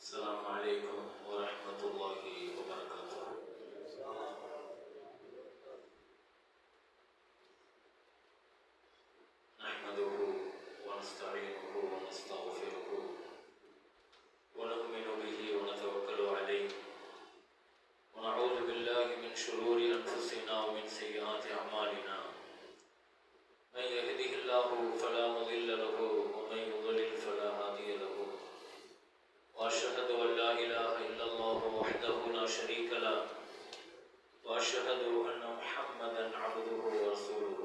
السلام عليكم ورحمة الله وبركاته. نحمده ونستعينه ونستغفره ونؤمن به ونتوكل عليه ونعوذ بالله من شرور أنفسنا ومن سيئات أعمالنا. من يهده الله فلا مضل له ومن يضلل فلا هادي له. وأشهد أن لا إله إلا الله وحده لا شريك له وأشهد أن محمدا عبده ورسوله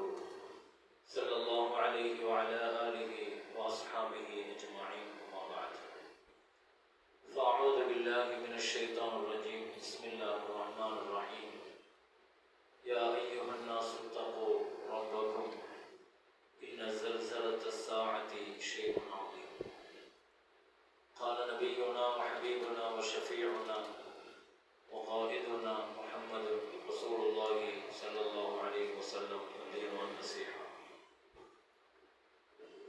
صلى الله عليه وعلى آله وأصحابه أجمعين. أما بعد، فأعوذ بالله من الشيطان الرجيم. بسم الله الرحمن الرحيم. يا أيها الناس اتقوا ربكم إن زلزلة الساعة شيء عظيم. قال نبينا وحبيبنا وشفيعنا وقائدنا محمد رسول الله صلى الله عليه وسلم الدين والنصيحة.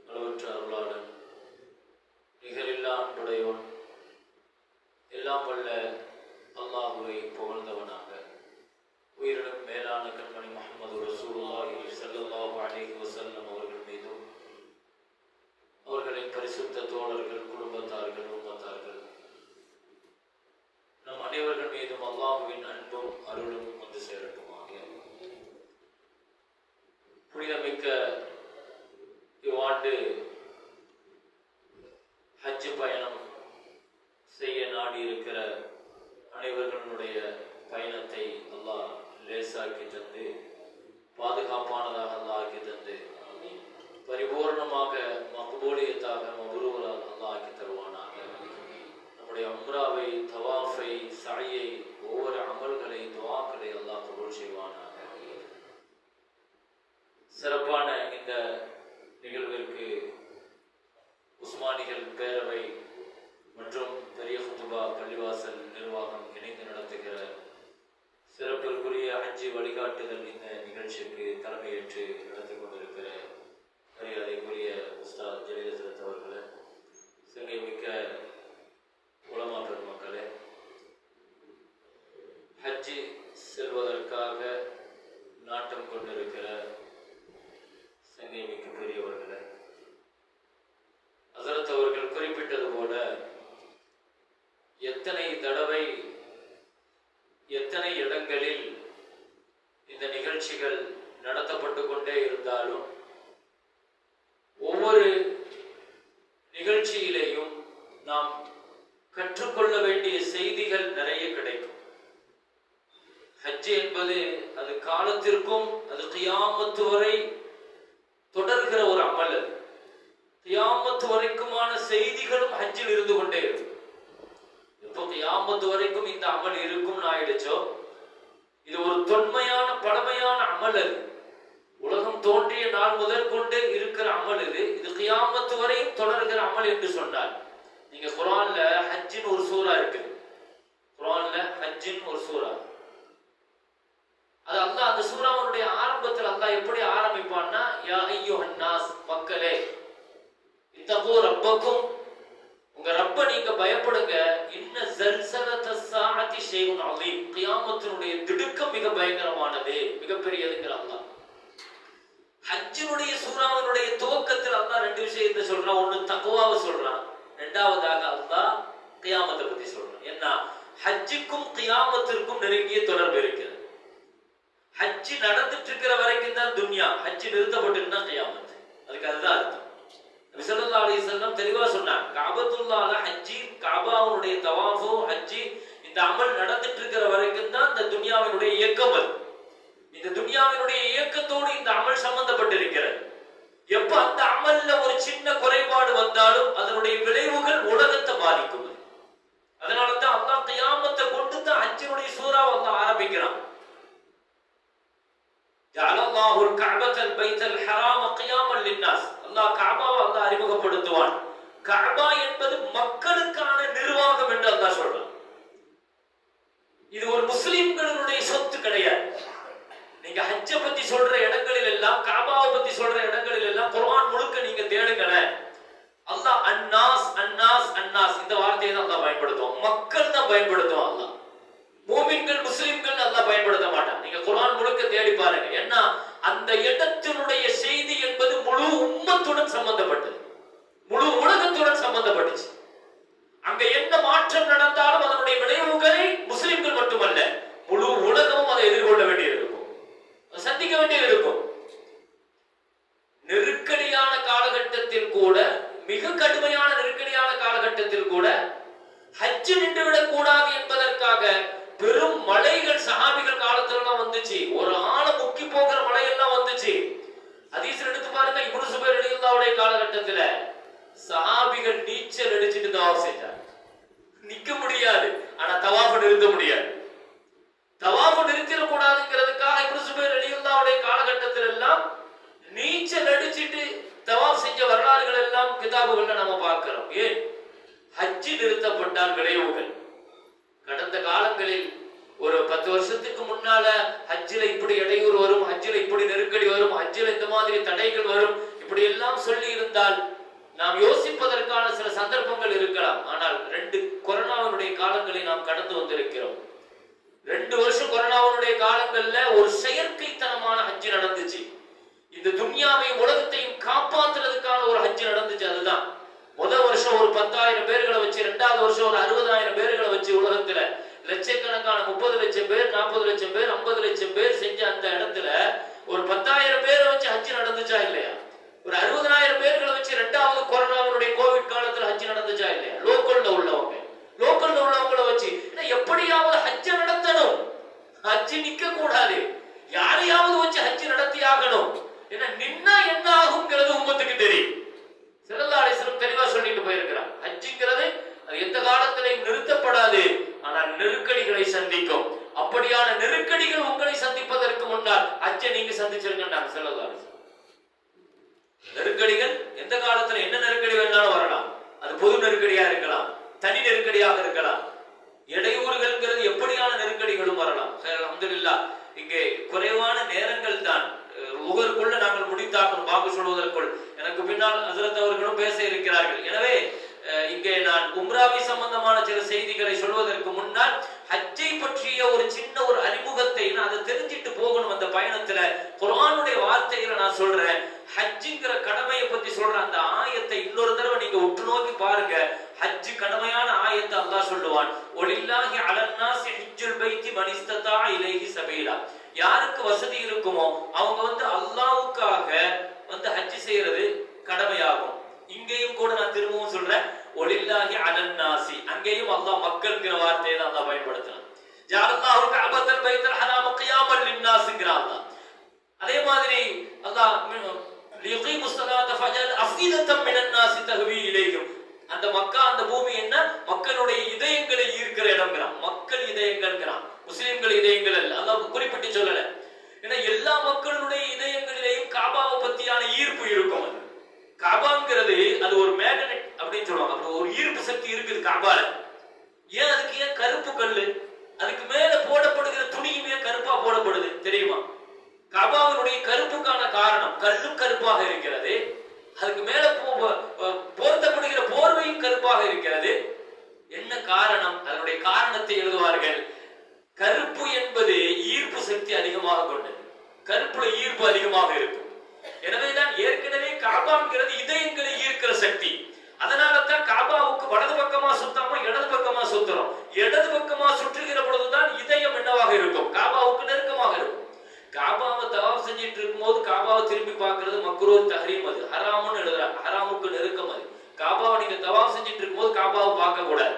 அளவற்ற அருளாளன், நிகரில்லா அன்புடையவன், எல்லாம் வல்ல அல்லாஹுவை புகழ்ந்தவனாக உயிரினும் மேலான கண்மணி முஹம்மது ரசூலுல்லாஹி ஸல்லல்லாஹு அலைஹி வஸல்லம் அவர்கள் மீதும் அவர்களின் பரிசுத்த தோழர்கள், குடும்பத்தார்கள், உம்மத்தார்கள், நம் அனைவர்கள் மீதும் அல்லாஹுவின் அன்பும் அருளும் வந்து சேரட்டுமாக. புனிதமிக்க இவ்வாண்டு ஹஜ் பயணம் செய்ய நாடி இருக்கிற அனைவர்களுடைய பயணத்தை அல்லாஹ் லேசாக்கி தந்து, பாதுகாப்பானதாக அல்லாஹ் ஆக்கி தந்து, பரிபூர்ணமாக மக்பூலியத்தாக மப்ரூராக அல்லாஹ் ஆக்கி தருவானாக. நம்முடைய உம்ராவை, தவாஃபை, சஅயை, ஒவ்வொரு அமல்களை, துஆக்களை அல்லாஹ் கபூல் செய்வானாக. சிறப்பான இந்த நிகழ்விற்கு உஸ்மானிகள் பேரவை மற்றும் பெரிய குத்துபா பள்ளிவாசல் நிர்வாகம் இணைந்து நடத்துகிற சிறப்பிற்குரிய ஹஜ்ஜி வழிகாட்டுதல் இந்த நிகழ்ச்சிக்கு தலைமையேற்று நடத்தி கொண்டிருக்கிற மரியாதைக்குரிய உஸ்தாத் ஜலீல் அவர்களே, சிங்கை மிக்க உலமா பெருமக்களே, ஹஜ்ஜி செல்வதற்காக நாட்டம் கொண்டிருக்கிற சிங்கை மிக்க பெரியவர்களே, ஹஸரத் அவர்கள் குறிப்பிட்டது போல எத்தனை தடவை எத்தனை இடங்களில் இந்த நிகழ்ச்சிகள் நடத்தப்பட்டு கொண்டே இருந்தாலும் ஒவ்வொரு நிகழ்ச்சியிலேயும் நாம் கற்றுக்கொள்ள வேண்டிய செய்திகள் நிறைய கிடைக்கும். ஹஜ் என்பது அது காலத்திற்கும் அது கியாமத்து வரை தொடர்கிற ஒரு அமல். அது கியாமத்து வரைக்குமான செய்திகளும் ஹஜ்ஜில் இருந்து கொண்டே இருக்கும். இப்போ கியாமத்து வரைக்கும் இந்த அமல் இருக்கும்னு ஆயிடுச்சோ, இது ஒரு தொன்மையான பழமையான அமல். அது உலகம் தோன்றிய நாள் முதல் கொண்டு இருக்கிற அமல். இது கியாமத்து வரையும் தொடர்கிற அமல் என்று சொன்னார். நீங்க குர்ஆன்ல ஹஜ்ஜின் ஒரு சூரா இருக்கு. குர்ஆன்ல ஹஜ்ஜின் ஒரு சூரா, அது அல்லாஹ் அந்த சூராவுடைய ஆரம்பத்தில் அல்லாஹ் எப்படி ஆரம்பிப்பான்னா, யா அய்யுஹன் நாஸ், மக்களே, இத்தகூ ரப்பக்கும், உங்க ரப்ப நீங்க பயப்படுங்க. இன்ன ஸல்ஸலத்தஸ் ஸாஅத்தி ஷைஉன் அஸீம், கியாமத்தினுடைய திடுக்கம் மிக பயங்கரமானது, மிகப்பெரியதுங்கிற அல்லாஹ். ஹஜ்ஜினுடைய சூராவினுடைய துவக்கத்தில் அல்லாஹ் ரெண்டு விஷயத்தை சொல்றான். ஒன்னு தக்வாவை சொல்றான், இரண்டாவதாக அல்லாஹ் கியாமத்தை பத்தி சொல்றான். என்ன, ஹஜ்ஜுக்கும் கியாமத்திற்கும் நெருங்கிய தொடர்பு இருக்கிறது. ஹஜ்ஜி நடந்துட்டு இருக்கிற வரைக்கும் தான் துன்யா, ஹஜ்ஜி நிறுத்தப்பட்டுன்னா கியாமத். அதுக்கு அதுதான் அர்த்தம். நபி ஸல்லல்லாஹு அலைஹி வஸல்லம் தெளிவா சொன்னாங்க, கஅபத்துல்லாஹ்ல ஹஜ்ஜி, கஅபாவுடைய தவாஃபு, ஹஜ்ஜி, இந்த அமல் நடந்துட்டு இருக்கிற வரைக்கும் தான் இந்த துன்யாவினுடைய இயக்கம். இந்த துன்யாவினுடைய இயக்கத்தோடு இந்த அமல் சம்பந்தப்பட்டிருக்கிறது. எப்ப அந்த அமல்ல ஒரு சின்ன குறைபாடு வந்தாலும் அதனுடைய விளைவுகள் உலகத்தை பாதிக்கும். அதனாலதான் அல்லாஹ் கியாமத்தை கொண்டு தான் ஹஜ்ஜினுடைய சூறாவை அல்லாஹ் ஆரம்பிக்கிறான். ஜஅலல்லாஹுல் கஅபத்தல் பைத்தல் ஹராம கியாமன் லின்னாஸ், அல்லாஹ் கஅபாவை அல்லாஹ் அறிமுகப்படுத்துவான். கஅபா என்பது மக்களுக்கான நிர்வாகம் என்று அல்லாஹ் சொல்றான். இது ஒரு முஸ்லிம்களுடைய சொத்து கிடையாது. நீங்க ஹஜ்ஜ பத்தி சொல்ற இடங்களில் எல்லாம், கஅபாவை பத்தி சொல்ற இடங்களில் எல்லாம் குர்ஆன் முழுக்க நீங்க தேடுங்களேன், அல்லாஹ் அன்னாஸ் அன்னாஸ் அன்னாஸ் இந்த வார்த்தையை தான் அல்லாஹ் பயன்படுத்துவான். பயன்படுத்துவான் அல்லாஹ். மூமின்கள் முஸ்லிம்கள் அல்லாஹ் பயன்படுத்த மாட்டான். நீங்க குர்ஆன் முழுக்க தேடி பாருங்க. ஏன்னா அந்த இடத்தினுடைய செய்தி என்பது முழு உம்மத்துடன் சம்பந்தப்பட்டது, முழு உலகத்துடன் சம்பந்தப்பட்டுச்சு. அங்க என்ன மாற்றம் நடந்தாலும் அதனுடைய விளைவுகளை முஸ்லிம்கள் மட்டுமல்ல முழு உலகமும் அதை எதிர்கொள்ள வேண்டியது இருக்கும், சந்திக்க வேண்டியது இருக்கும். நெருக்கடியான காலகட்டத்தில் கூட, மிக கடுமையான நெருக்கடியான காலகட்டத்தில் கூட ஹஜ் நின்றுவிடக் கூடாது என்பதற்காக பெரும் மலைகள் சஹாபிகள் காலத்துல வந்துச்சு. ஒரு ஆளை முக்கி போகிற மலையெல்லாம் வந்துச்சு. ஹதீஸ்ல எடுத்து பாருங்க, இப்னு சுபைர் ரலியல்லாஹு காலகட்டத்துல சஹாபிகள் நீச்சல் அடிச்சிட்டு தவாஃப் செஞ்சாங்க. நிக்க முடியாது, ஆனா தவாஃப் நிறுத்த முடியாது. தவாஃப் நிறுத்திட கூடாதுங்கிறதுக்காக இப்னு சுபைர் ரலியல்லாஹு காலகட்டத்தில் எல்லாம் நீச்சல் அடிச்சிட்டு தவாஃப் செஞ்ச வரலாறுகள் எல்லாம் கிதாபுகள்ல நம்ம பார்க்கிறோம். ஏன் ஹஜ் நிறுத்தப்பட்டால் விளைவுகள் கடந்த காலங்களில் ஒரு 10 வருஷத்துக்கு முன்னால ஹஜ்ஜில இப்படி இடையூறு வரும், ஹஜ்ஜில இப்படி நெருக்கடி வரும், ஹஜ்ஜில இந்த மாதிரி தடைகள் வரும், இப்படி எல்லாம் சொல்லி இருந்தால் நாம் யோசிப்பதற்கான சில சந்தர்ப்பங்கள் இருக்கலாம். ஆனால் 2 கொரோனாவினுடைய காலங்களை நாம் கடந்து வந்திருக்கிறோம். 2 வருஷம் கொரோனாவினுடைய காலங்கள்ல ஒரு செயற்கைத்தனமான ஹஜ் நடந்துச்சு. இந்த துன்யாவையும் உலகத்தையும் காப்பாற்றுறதுக்கான ஒரு ஹஜ் நடந்துச்சு. அதுதான் முதல் வருஷம் ஒரு 10,000 பேர்களை வச்சு, 2வது வருஷம் ஒரு 60,000 பேர்களை வச்சு உலகத்துல லட்சக்கணக்கான 30 லட்சம் பேர், 40 லட்சம் பேர், 50 லட்சம் பேர் செஞ்ச அந்த இடத்துல ஒரு 10,000 பேரை வச்சு ஹஜ் நடந்துச்சா இல்லையா? ஒரு 60,000 பேர்களை வச்சு 2வது கொரோனாவினுடைய கோவிட் காலத்துல ஹஜ் நடந்துச்சா இல்லையா? லோக்கல்ல உள்ளவங்களை வச்சு எப்படியாவது ஹஜ் நடத்தணும், ஹஜ் நிக்க கூடாது, யாரையாவது வச்சு ஹஜ் நடத்தி ஆகணும். ஏன்னா நின்னா என்ன ஆகுங்கிறது உம்மத்துக்கு தெரியும். ஸல்லல்லாஹு அலைஹி வஸல்லம் தெளிவா சொல்லிட்டு போயிருக்கிறார். ஹஜ்ங்கிறது அது எந்த காலத்திலையும் நிறுத்தப்படாது, ஆனால் நெருக்கடிகளை சந்திக்கும். அப்படியான நெருக்கடிகள் உங்களை சந்திப்பதற்கு முன்னால் ஹஜ்ஜை நீங்க சந்திச்சிருக்கீங்க. ஸல்லல்லாஹு அலைஹி வஸல்லம் நெருக்கடிகள் எந்த காலத்துல என்ன நெருக்கடி வேணாலும் வரலாம். அது பொது நெருக்கடியா இருக்கலாம், தனி நெருக்கடியாக இருக்கலாம். இடையூறுகள்ங்கிறது எப்படியான நெருக்கடிகளும் வரலாம். அல்ஹம்துலில்லாஹ் இங்கே குறைவான நேரங்கள் தான், உகருக்குள்ள நாங்கள் முடித்தாக்கணும் வாக்கு சொல்வதற்குள். எனக்கு பின்னால் ஹஜ்ரத் அவர்களும் பேச இருக்கிறார்கள். எனவே இங்கே நான் உம்ராவை சம்பந்தமான சில செய்திகளை சொல்வதற்கு முன்னால் ஹஜ்ஜை பற்றிய ஒரு சின்ன ஒரு அறிமுகத்தை அதை தெரிஞ்சிட்டு போகணும். அந்த பயணத்துல குர்ஆனுடைய வார்த்தைகளை நான் சொல்றேன். ஹஜ்ஜுங்கிற கடமையை பத்தி சொல்ற அந்த ஆயத்தை இன்னொரு தடவை நீங்க உற்று நோக்கி பாருங்க. ஹஜ் கடமையான ஆயத்தை அல்லாஹ் சொல்லுவான், ஒலில்லாஹி அலன்னாஸி ஹஜ்ஜுல் பைத்தி மன் இஸ்ததா இலைஹி சபீலா. யாருக்கு வசதி இருக்குமோ அவங்க அல்லாஹ்வுக்காக ஹஜ் செய்யறது கடமையாகும். இங்கேயும் கூட நான் திரும்பவும் சொல்றேன், ஒலில்லாஹி அலன்னாஸி, அங்கேயும் அல்லாஹ் மக்கள்ங்கிற வார்த்தையை தான் அல்லாஹ் பயன்படுத்துறான். ஜஅலல்லாஹு கஅபத்தல் பைத்தல் ஹராம கியாமன் லின்னாஸ்ங்கறான். அதே மாதிரி அல்லாஹ் லியகீமுஸ் ஸலாத ஃபஜல் அஃபீதத்தம் மினன் நாஸி தஹவி இலைஹிம். அந்த மக்கா, அந்த பூமி என்ன, மக்களுடைய இதயங்களை ஈர்க்கிற இடம்ங்கறான். மக்கள் இதயங்கள்ங்கறான், முஸ்லிம்கள் இதயங்கள் அல்ல. அல்லாஹ் குறிப்பிட்டு சொல்லல. ஏன்னா எல்லா மக்களுடைய இதயங்களிலேயும் காபாவை பத்தியான ஈர்ப்பு இருக்கும். காபாங்கிறது அது ஒரு மேக்னெட் அப்படின்னு சொல்லுவாங்க. அப்படி ஒரு ஈர்ப்பு சக்தி இருக்குது காபால. ஏன் அதுக்கு ஏன் கருப்பு கல்லு, அதுக்கு மேல போடப்படுகிற துணியுமே கருப்பா போடப்படுது தெரியுமா? காபாவினுடைய கருப்புக்கான காரணம் கல்லும் கருப்பாக இருக்கிறது, அதுக்கு மேல போர்த்தப்படுகிற போர்வையும் கருப்பாக இருக்கிறது. என்ன காரணம்? அதனுடைய காரணத்தை எழுதுவார்கள். கருப்பு என்பது ஈர்ப்பு சக்தி அதிகமாக கொண்டது, கருப்புல ஈர்ப்பு அதிகமாக இருக்கும். எனவேதான் ஏற்கனவே காபாங்கிறது இதயங்களை ஈர்க்கிற சக்தி. அதனால தான் காபாவுக்கு வலது பக்கமா சுத்தாம இடது பக்கமா சுத்துறோம். இடது பக்கமா சுற்றுகிற பொழுதுதான் இதயம் என்னவாக இருக்கும், காபாவுக்கு நெருக்கமாக இருக்கும். காபாவை தவாஃப் செஞ்சிட்டு இருக்கும்போது காபாவை திரும்பி பார்க்கிறது மக்ரூஹ் தஹ்ரீம், அது ஹராம்னு எழுதுறாங்க. ஹராமுக்கு நெருக்கம் அது. காபாவை நீங்க தவாஃப் செஞ்சிட்டு இருக்கும்போது காபாவை பார்க்க கூடாது,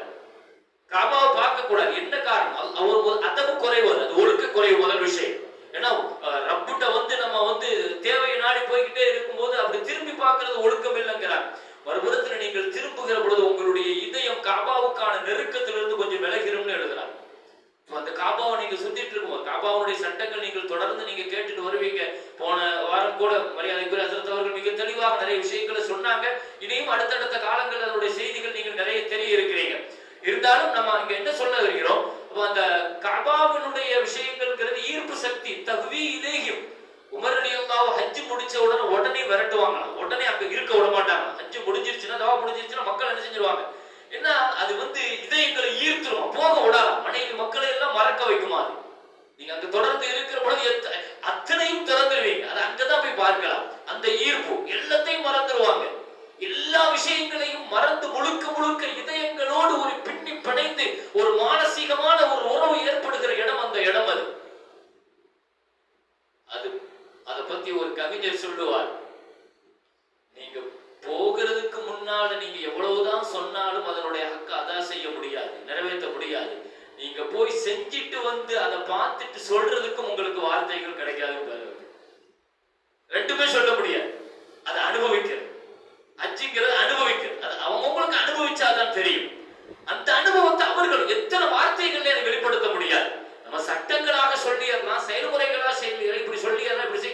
காபாவை பார்க்க கூடாது. என்ன காரணம்? அவர் அதவு குறைவு, அது ஒழுக்க குறைவு முதல் விஷயம். ஏன்னா ரப்பிட்ட நம்ம தேவையை நாடி போய்கிட்டே இருக்கும்போது அப்படி திரும்பி பார்க்கிறது ஒழுக்கம் இல்லைங்கிறார். மறுபுறத்தில் நீங்கள் திரும்புகிற பொழுது உங்களுடைய இதயம் காபாவுக்கான நெருக்கத்திலிருந்து கொஞ்சம் விலகிரும்னு எழுதுறாங்க. அந்த காபாவை நீங்க சுத்திட்டு இருக்கும், காபாவுடைய சட்டங்கள் நீங்கள் தொடர்ந்து நீங்க கேட்டுட்டு வருவீங்க. போன வாரம் கூட மரியாதைக்குரிய ஹஜ்ரத் அவர்கள் மிக தெளிவாக நிறைய விஷயங்களை சொன்னாங்க. இனியும் அடுத்தடுத்த காலங்கள் அதனுடைய செய்திகள் நீங்கள் நிறைய தெரிய இருக்கிறீங்க. இருந்தாலும் நம்ம இங்க என்ன சொல்ல வருகிறோம், அந்த காபாவினுடைய விஷயங்கள்ங்கிறது ஈர்ப்பு சக்தி. தஹ்வி இலைஹிம். உமர் ரலியல்லாஹு ஹஜ் முடிச்ச உடனே விரட்டுவாங்க, உடனே அங்க இருக்க விட மாட்டாங்க. ஹஜ் முடிஞ்சிருச்சுன்னா, தவா முடிஞ்சிருச்சுன்னா மக்கள் என்ன செஞ்சிருவாங்க, என்ன அது இதயங்களை ஈர்த்துரும், போக விட விஷயங்களையும் மறந்து முழுக்க முழுக்க இதயங்களோடு ஒரு பின்னி பிணைந்து ஒரு மானசீகமான ஒரு உறவு ஏற்படுகிற இடம் அந்த இடம். அது அதை பத்தி ஒரு கவிஞர் சொல்லுவார், நீங்க போகிறதுக்கு முன்னால நீங்க எவ்வளவுதான் சொன்னாலும் அதனுடைய ஹக்க அதா செய்ய முடியாது, நிறைவேற்ற முடியாது. நீங்க போய் செஞ்சிட்டு வந்து அதை பார்த்துட்டு சொல்றதுக்கும் உங்களுக்கு வார்த்தைகள் கிடைக்காது. ரெண்டுமே சொல்ல முடியாது. அதை அனுபவிக்கிறது, ஹஜ்ஜுங்கிறது அனுபவிக்கிறது. அது அவங்களுக்கு அனுபவிச்சாதான் தெரியும். அந்த அனுபவத்தை அவர்கள் எத்தனை வார்த்தைகள் அதை வெளிப்படுத்த முடியாது. நம்ம சட்டங்களாக சொல்லிடலாம், செயல்முறைகளாக இப்படி சொல்லிடலாம், இப்படி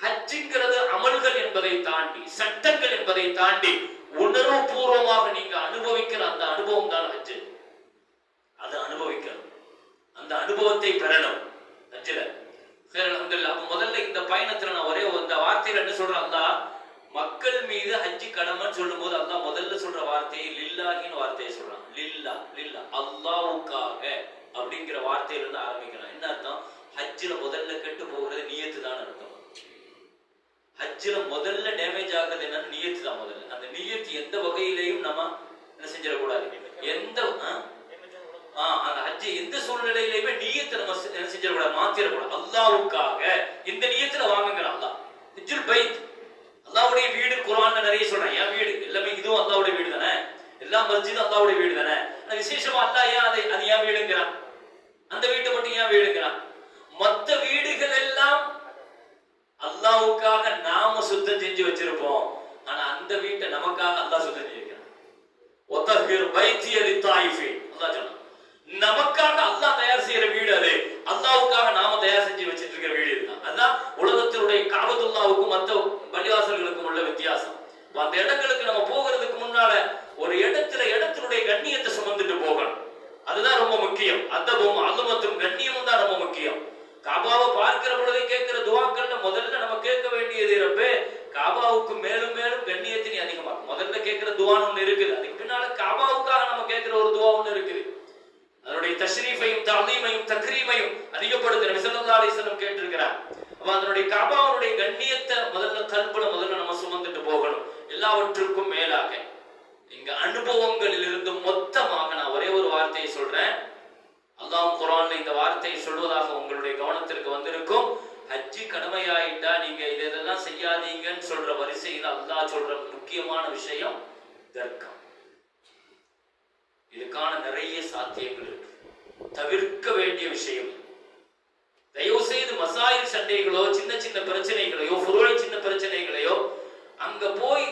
ஹஜ்ஜுங்கிறது அமல்கள் என்பதை தாண்டி, சட்டங்கள் என்பதை தாண்டி உணர்வு பூர்வமாக நீங்க அனுபவிக்கிற அந்த அனுபவம் தான் ஹஜ்ஜு. அதை அனுபவிக்கணும், அந்த அனுபவத்தை பெறணும் ஹஜ்ஜில. முதல்ல இந்த பயணத்துல நான் ஒரே இந்த வார்த்தையில என்ன சொல்றேன், அல்லாஹ் மக்கள் மீது ஹஜ்ஜி கடமைன்னு சொல்லும் போது அல்லாஹ் முதல்ல சொல்ற வார்த்தையை லில்லாஹின்னு வார்த்தையை சொல்றான். லில்லா லில்லா அல்லாஹ்வுக்காக அப்படிங்கிற வார்த்தையில இருந்து ஆரம்பிக்கலாம். என்ன அர்த்தம்? ஹஜ்ஜில முதல்ல கெட்டு போகிறது நியத்து தான் அர்த்தம். ஹஜ்ஜில முதல்ல டேமேஜ் ஆகுறது என்னன்னு நியத்து தான் முதல்ல. அந்த நியத்து எந்த வகையிலையும் நம்ம என்ன செஞ்சிடக்கூடாது, எந்த அந்த ஹஜ்ஜி எந்த சூழ்நிலையிலுமே நியத்தை நம்ம என்ன செஞ்சிடக்கூடாது, மாத்திரக்கூடாது. அல்லாஹ்வுக்காக இந்த நியத்துல வாங்குங்கிறான் அல்லாஹ். ஹஜ்ஜுல் பைத் அல்லாஹ்வுடைய வீடு குர்ஆன்ல நிறைய சொல்றான். என் வீடு எல்லாமே இதுவும் அல்லாஹ்வுடைய வீடு தானே, எல்லா மஸ்ஜிதும் அல்லாஹ்வுடைய வீடு தானே. விசேஷமா அல்லாஹ் ஏன் அது ஏன் வீடுங்கிறான், அந்த வீட்டை மட்டும் ஏன் வீடுங்கிறான்? மற்ற வீடுகள் எல்லாம் அல்லாஹ்வுக்காக நாம சுத்தம் செஞ்சு வச்சிருப்போம், ஆனா அந்த வீட்டை நமக்காக அல்லாஹ் சுத்தம் செஞ்சிருக்கிறான். ஒத்தஹிர் பைத்திய லித்தாயிஃபின் அல்லாஹ் சொன்னான். நமக்காக அல்லாஹ் தயார் செய்யற வீடு அது, அல்லாஹ்வுக்காக நாம தயார் செஞ்சு வச்சிட்டு இருக்கிற வீடு இதுதான். அதுதான் உலகத்தினுடைய காபத்துல்லாஹ்வுக்கும் மற்ற பள்ளிவாசல்களுக்கும் உள்ள வித்தியாசம். அந்த இடங்களுக்கு நம்ம போகிறதுக்கு முன்னால ஒரு இடத்தினுடைய கண்ணியத்தை சுமந்துட்டு போகணும். அதுதான் ரொம்ப முக்கியம். அத்தபும் அலுமத்தும் கண்ணியமும் தான் ரொம்ப முக்கியம். காபாவை பார்க்கிற பொழுது கேட்கிற துவாக்கள்ல முதல்ல நம்ம கேட்க வேண்டியது ரப்பே காபாவுக்கு மேலும் மேலும் கண்ணியத்தை நீ அதிகமாக்கும். முதல்ல கேட்கிற துவான் ஒண்ணு இருக்குது, அதுக்கு பின்னால காபாவுக்காக நம்ம கேட்கிற ஒரு துவா ஒண்ணு இருக்குது. அதனுடைய தஷ்ரீஃபையும் தஅலீமையும் தக்ரீமையும் அதிகப்படுத்த நபி ஸல்லல்லாஹு அலைஹி வஸல்லம் கேட்டிருக்கிறார். அப்ப அதனுடைய காபாவுடைய கண்ணியத்தை முதல்ல கல்புல முதல்ல நம்ம சுமந்துட்டு போகணும். எல்லாவற்றுக்கும் மேலாக இங்க அனுபவங்களில் இருந்து மொத்தமாக நான் ஒரே ஒரு வார்த்தையை சொல்றேன். அல்லாஹ் குர்ஆன்ல இந்த வார்த்தையை சொல்வதாக உங்களுடைய கவனத்திற்கு வந்திருக்கும். ஹஜ்ஜி கடமையாயிட்டா நீங்க இதெல்லாம் செய்யாதீங்கன்னு சொல்ற வரிசையில் அல்லாஹ் சொல்ற முக்கியமான விஷயம் தர்க்கம். இதுக்கான நிறைய சாத்தியங்கள் இருக்கு, தவிர்க்க வேண்டிய விஷயம். தயவு செய்து மசாயில் சண்டைகளோ சின்ன சின்ன பிரச்சனைகளையோ ஃபுருஐ சின்ன பிரச்சனைகளையோ அங்க போய்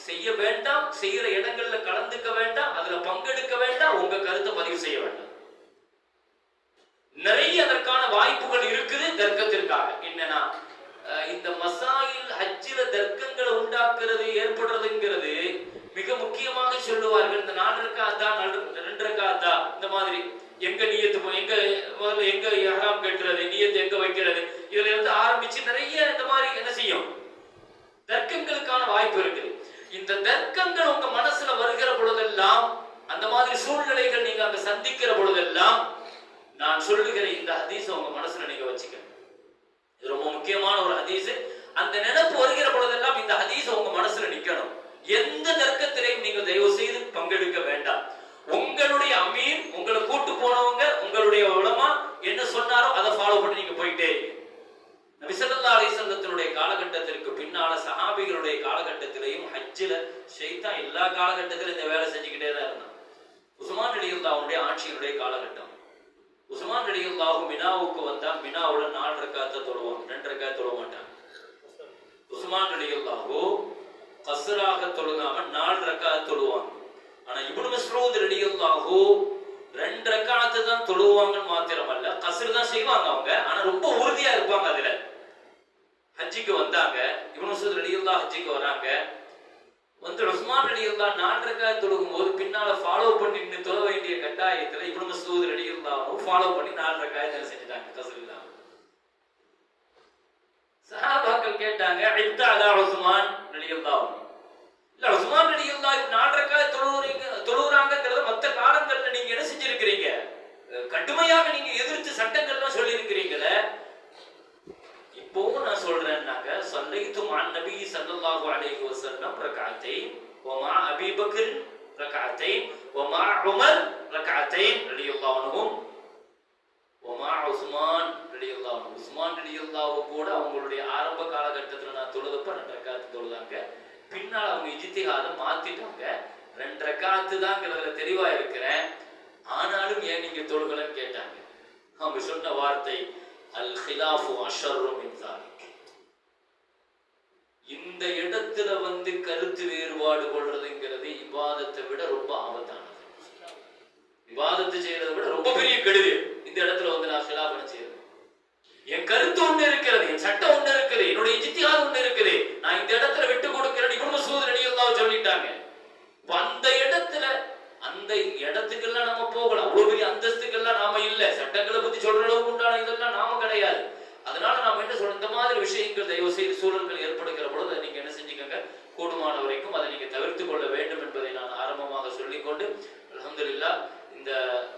செய்ய வேண்டாம், செய்யற இடங்கள்ல கலந்துக்க வேண்டாம், அதுல பங்கெடுக்க வேண்டாம், உங்க கருத்தை பதிவு செய்ய வேண்டாம். நிறைய அதற்கான வாய்ப்புகள் இருக்குது தர்க்கத்திற்காக. என்னன்னா இந்த மசாயில் ஹஜ்ஜில தர்க்கங்களை உண்டாக்குறது ஏற்படுறதுங்கிறது மிக முக்கியமாக சொல்லுவார்கள். இந்த 4 ரக்காத்தா 2 ரக்காத்தா இந்த மாதிரி எங்க நியத்து எங்க முதல்ல எங்க இஹ்ராம் கட்டுறது, நியத்து எங்க வைக்கிறது, இதுல இருந்து ஆரம்பிச்சு நிறைய இந்த மாதிரி என்ன செய்யும் தர்க்கங்களுக்கான வாய்ப்பு இருக்குது. இந்த தர்க்கங்கள் உங்க மனசுல வருகிற பொழுதெல்லாம், அந்த மாதிரி சூழ்நிலைகள் நீங்க அங்க சந்திக்கிற பொழுதெல்லாம் நான் சொல்லுகிற இந்த ஹதீஸ் உங்க மனசுல நீங்க வச்சுக்க. இது ரொம்ப முக்கியமான ஒரு ஹதீஸ். அந்த நினைப்பு வருகிற பொழுதெல்லாம் இந்த ஹதீஸ் உங்க மனசுல நிக்கணும். எந்த தர்க்கத்திலையும் நீங்க தயவு செய்து பங்கெடுக்க வேண்டாம். உங்களுடைய அமீர், உங்களை கூட்டு போனவங்க, உங்களுடைய உலமா என்ன சொன்னாரோ அதை ஃபாலோ பண்ணி நீங்க போயிட்டே இருங்க. நபி ஸல்லல்லாஹு அலைஹி வஸல்லத்தினுடைய காலகட்டத்திற்கு பின்னால சஹாபிகளுடைய காலகட்டத்திலையும் ஹஜ்ஜில ஷைத்தான் எல்லா காலகட்டத்திலும் இந்த வேலை செஞ்சுக்கிட்டே தான் இருந்தான். உஸ்மான் ரலியல்லாஹு அன்ஹுடைய ஆட்சியினுடைய காலகட்டம். உஸ்மான் ரலியல்லாஹு மினாவுக்கு வந்தா மினாவுல 4 ரக்காத்தை தொழுவாங்க, 2 ரக்காத் தொழ மாட்டாங்க. உஸ்மான் ரலியல்லாஹு கஸ்ராக தொழுகாம 4 ரக்காத் தொழுவாங்க. ஆனா இப்னு மஸ்ஊத் ரலியல்லாஹு 2 ரக்காத்து தான் தொழுவாங்கன்னு மாத்திரமல்ல, கஸ்ர் தான் செய்வாங்க அவங்க. ஆனா ரொம்ப உறுதியா இருப்பாங்க. அதுல ஹஜ்ஜிக்கு வந்தாங்க, இப்னு மஸ்ஊத் ரலியல்லாஹு ஹஜ்ஜிக்கு வராங்க. வந்து உஸ்மான் ரலியல்லாஹு 4 ரக்காத் தொழுகும் போது பின்னால ஃபாலோ பண்ணி தொழ வேண்டிய கட்டாயத்துல இப்னு மஸ்ஊத் ரலியல்லாஹு ஃபாலோ பண்ணி 4 ரக்காத் செஞ்சுட்டாங்க கஸ்ர் இல்லாம. சஹாபாக்கள் கேட்டாங்க, இப்தா அலா உஸ்மான் ரலியல்லாஹு, இல்ல உஸ்மான் ரலியல்லாஹு 4 ரக்காத் தொழுறாங்கங்கறத மத்த காலங்கள்ல நீங்க என்ன செஞ்சிருக்கீங்க, கடுமையாக நீங்க எதிர்த்து சட்டங்கள்லாம் சொல்லி இருக்கிறீங்களே, இப்போவும் நான் சொல்றேன்னாங்க, ஸல்லைத்து மஅன் நபி ஸல்லல்லாஹு அலைஹி வஸல்லம் ரக்அத்தைன் வ மஅ அபி பக்ர் ரக்அத்தைன் வமா உமர் ரக்அத்தைன் ரலியல்லாஹு அன்ஹும் வமா உஸ்மான் ரலியல்லாஹு அன்ஹு. உஸ்மான் ரலியல்லாஹு கூட அவங்களுடைய ஆரம்ப காலகட்டத்தில் நான் தொழுதப்ப 2 ரக்காத்து தொழுதாங்க. பின்னால் அவங்க இஜ்திஹாதம் மாத்திட்டாங்க. 2 ரக்காத்து தான்ங்கிறதுல தெளிவா இருக்கிறேன், ஆனாலும் ஏன் நீங்க தொழுகலன்னு கேட்டாங்க. அவங்க சொன்ன வார்த்தை அல் ஹிலாஃபு அஷர்ரு மின் ஸாலிக். இந்த இடத்துல கருத்து வேறுபாடு கொள்றதுங்கிறது இபாதத்தை விட ரொம்ப ஆபத்தானது. இபாதத்தை செய்யறதை விட ரொம்ப பெரிய கெடுதி. இந்த இடத்துல நான் ஹிலாஃப் செய்யறது, என் கருத்து ஒண்ணு இருக்கிறது, என் சட்டம் ஒண்ணு இருக்குது, என்னுடைய இஜ்திஹாத் ஒண்ணு இருக்குது, நான் இந்த இடத்துல விட்டு கொடுக்கிறேன். இப்னு மஸ்ஊத் ரலியல்லாஹு சொல்லிட்டாங்க. அந்த இடத்துக்கெல்லாம் நம்ம போகலாம். அவ்வளவு பெரிய அந்தஸ்துக்கெல்லாம் நாம இல்ல, சட்டங்களை பத்தி சொல்ற அளவுக்கு உண்டான இதெல்லாம் நாம கிடையாது. அதனால நாம என்ன சொல்றோம், இந்த மாதிரி விஷயங்கள் தயவு செய்து சூழல்கள் ஏற்படுகிற பொழுது அதை நீங்க என்ன செஞ்சுக்கங்க, கூடுமான வரைக்கும் அதை நீங்க தவிர்த்து கொள்ள வேண்டும் என்பதை நான் ஆரம்பமாக சொல்லிக்கொண்டு, அல்ஹம்துலில்லாஹ் இந்த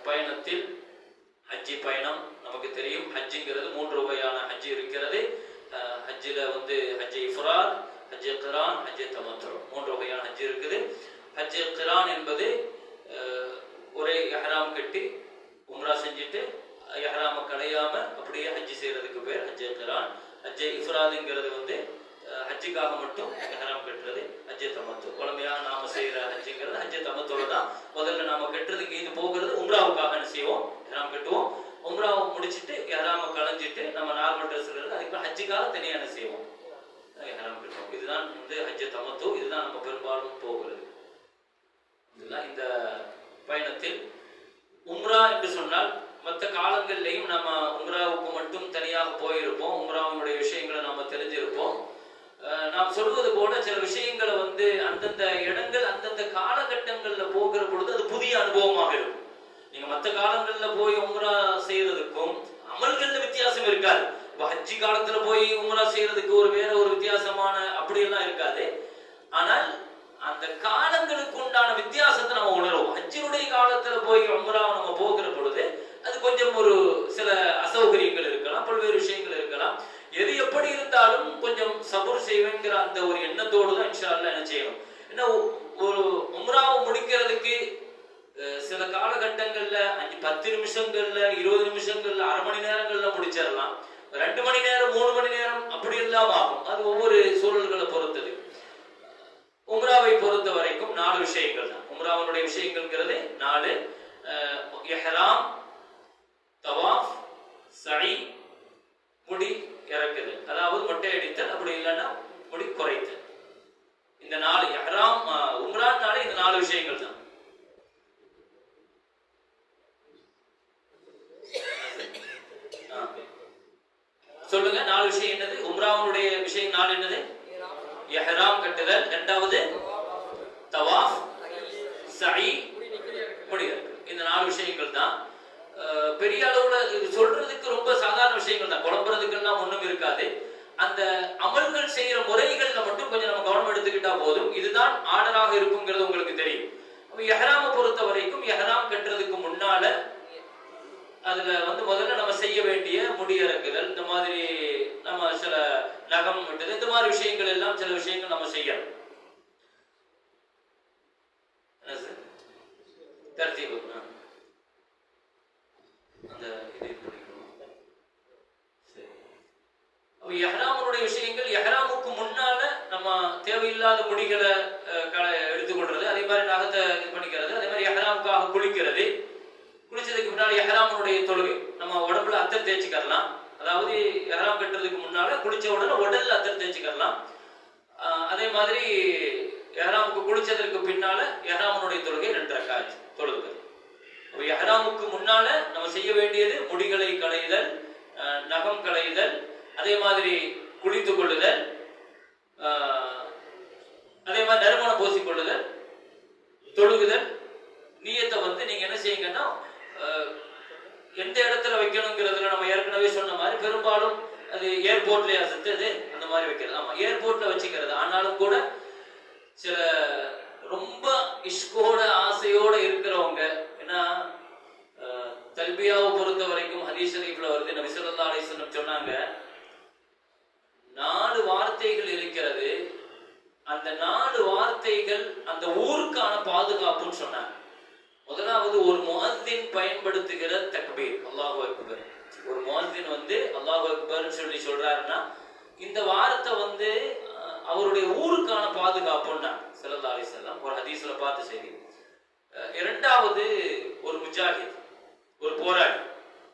பயணத்தில் ஹஜ்ஜி பயணம் நமக்கு தெரியும். ஹஜ்ஜிங்கிறது 3 வகையான ஹஜ்ஜி இருக்கிறது. ஹஜ்ஜில ஹஜ்ஜி இஃப்ராத், ஹஜ்ஜி கிரான், ஹஜ்ஜி தமத்து, 3 வகையான ஹஜ்ஜி இருக்குது. ஹஜ்ஜி கிரான் என்பது ஒரே இஹ்ராம் கட்டி உம்ரா செஞ்சுட்டு இஹ்ராம களையாம அப்படியே ஹஜ்ஜி செய்யறதுக்கு பேர் ஹஜ்ஜி கிரான். ஹஜ்ஜி இஃப்ராதுங்கிறது ஹஜ்ஜிக்காக மட்டும் இஹ்ராம் கட்டுறது ஹஜ்ஜி தமத்து. வழமையா நாம செய்யற ஹஜ்ஜிங்கிறது ஹஜ்ஜி தமத்தோட தான். முதல்ல நாம கட்டுறதுக்கு இது போகிறது உம்ராவுக்காக என்ன செய்வோம், இஹ்ராம் கட்டுவோம். உம்ராவை முடிச்சுட்டு இஹ்ராம களைஞ்சிட்டு நம்ம நார்மல் ட்ரெஸ்ல இருந்து அதுக்கு ஹஜ்ஜிக்காக தனியா என்ன செய்வோம், இஹ்ராம் கட்டுவோம். இதுதான் ஹஜ்ஜி தமத்து. இதுதான் நம்ம பெரும்பாலும் போகிறது. இந்த பயணத்தில் உம்ரா என்று சொன்னால் மற்ற காலங்கள்லையும் நம்ம உம்ராவுக்கு மட்டும் தனியாக போயிருப்போம். உம்ராவுடைய விஷயங்களை நாம தெரிஞ்சிருப்போம். நாம் சொல்வது போல சில விஷயங்களை அந்தந்த இடங்கள் அந்தந்த காலகட்டங்கள்ல போகிற பொழுது அது புதிய அனுபவமாக இருக்கும். நீங்க மற்ற காலங்கள்ல போய் உம்ரா செய்யறதுக்கும் அமல்கள்ல வித்தியாசம் இருக்காது. ஹஜ்ஜி காலத்துல போய் உம்ரா செய்யறதுக்கு வேற ஒரு வித்தியாசமான அப்படியெல்லாம் இருக்காது. ஆனால் அந்த காலங்களுக்கு உண்டான வித்தியாசத்தை நம்ம உணர்வோம். ஹஜ்ஜினுடைய காலத்துல போய் உம்ரா நம்ம போகிற பொழுது அது கொஞ்சம் சில அசௌகரியங்கள் இருக்கலாம், பல்வேறு விஷயங்கள் இருக்கலாம். எது எப்படி இருந்தாலும் கொஞ்சம் சபூர் செய்வேங்கிற அந்த எண்ணத்தோடு தான் இன்ஷா அல்லாஹ் என்ன செய்யணும். ஏன்னா ஒரு உம்ராவை முடிக்கிறதுக்கு சில காலகட்டங்கள்ல 10 நிமிஷங்கள்ல 20 நிமிஷங்கள்ல அரை மணி நேரங்கள்ல முடிச்சிடலாம். 2 மணி நேரம் 3 மணி நேரம் அப்படி எல்லாம் ஆகும். அது ஒவ்வொரு சூழல்களை பொறுத்தது. உம்ராவை பொறுத்த வரைக்கும் 4 விஷயங்கள் தான். உம்ராவுடைய விஷயங்கள்ங்கிறது 4: இஹ்ராம், தவாஃப், சஇ, முடி இறக்குதல், அதாவது மொட்டை அடித்தல், அப்படி இல்லைன்னா முடி குறைத்தல். இந்த 4 இஹ்ராம் உம்ரானாலே இந்த 4 விஷயங்கள் தான். சொல்லுங்க, 4 விஷயம் என்னது? உம்ராவுடைய விஷயம் 4 என்னது? இஹ்ராம் கட்டுதல், இரண்டாவது தவாஃப், சஇ, முடி இறக்குதல். இந்த 4 விஷயங்கள் தான். பெரிய அளவுல சொல்றதுக்கு ரொம்ப சாதாரண விஷயங்கள் தான், குழம்புறதுக்கெல்லாம் ஒண்ணும் இருக்காது. அந்த அமல்கள் செய்யற முறைகள்ல மட்டும் கொஞ்சம் நம்ம கவனம் எடுத்துக்கிட்டா போதும். இதுதான் ஆர்டராக இருக்குங்கிறது உங்களுக்கு தெரியும். இஹ்ராமை பொறுத்த வரைக்கும் இஹ்ராம் கட்டுறதுக்கு முன்னால அதுல முதல்ல நம்ம செய்ய வேண்டிய முடியிறக்குதல், இந்த மாதிரி நம்ம சில நகம் விட்டது, இந்த மாதிரி விஷயங்கள் எல்லாம் சில விஷயங்கள் நம்ம செய்யணும். தர்தீப் அந்த இது படிக்கணும். சரி, அப்ப இஹ்ராமுடைய விஷயங்கள், இஹ்ராமுக்கு முன்னால நம்ம தேவையில்லாத முடிகளை எடுத்துக்கொள்றது, அதே மாதிரி நகத்தை இது பண்ணிக்கிறது, அதே மாதிரி இஹ்ராமுக்காக குளிக்கிறது. குளிச்சதுக்கு முன்னாடி இஹ்ராமுடைய தொழுகை, நம்ம உடம்புல அத்தர் தேய்ச்சிக்கலாம். அதாவது இஹ்ராம் கட்டுறதுக்கு முன்னால குளிச்ச உடனே உடல்ல அத்தர் தேய்ச்சிக்கலாம். அதே மாதிரி இஹ்ராமுக்கு குளிச்சதற்கு பின்னால இஹ்ராமுடைய தொழுகை 2 ரக்காத் தொழுகிறது. இஹ்ராமுக்கு முன்னால நம்ம செய்ய வேண்டியது முடிகளை களைதல், நகம் களைதல், அதே மாதிரி குளித்துக் கொள்ளுதல், அதே மாதிரி நறுமணம் பூசிக்கொள்ளுதல், தொழுகுதல். நியத்தை நீங்க என்ன செய்யுங்கன்னா எந்த இடத்துல வைக்கணுங்கிறதுல நம்ம ஏற்கனவே சொன்ன மாதிரி பெரும்பாலும் அது ஏர்போர்ட்லயா செஞ்சது அந்த மாதிரி வைக்கிறது. ஆமா, ஏர்போர்ட்ல வச்சுக்கிறது. ஆனாலும் கூட சில ரொம்ப இஷ்கோட ஆசையோட இருக்கிறவங்க, ஏன்னா தல்பியாவை பொறுத்த வரைக்கும் ஹதீஸ் ஷரீஃப்ல வருது, நபி ஸல்லல்லாஹு அலைஹி வஸல்லம் சொன்னாங்க, 4 வார்த்தைகள் இருக்கிறது. அந்த 4 வார்த்தைகள் அந்த ஊருக்கு ஊருக்கான பாதுகாப்புன்னு சொன்னாங்க. முதலாவது ஒரு முஅத்தின் பயன்படுத்துகிற தக்பீர் அல்லாஹு அக்பர். ஒரு முஅத்தின் அல்லாஹு அக்பர்னு சொல்றாருன்னா இந்த வார்த்தை அவருடைய ஊருக்கான பாதுகாப்புன்னா ஸல்லல்லாஹு அலைஹி வஸல்லம் ஒரு ஹதீஸ்ல பார்த்த செய்தி. இரண்டாவது ஒரு முஜாஹித், ஒரு போராளி,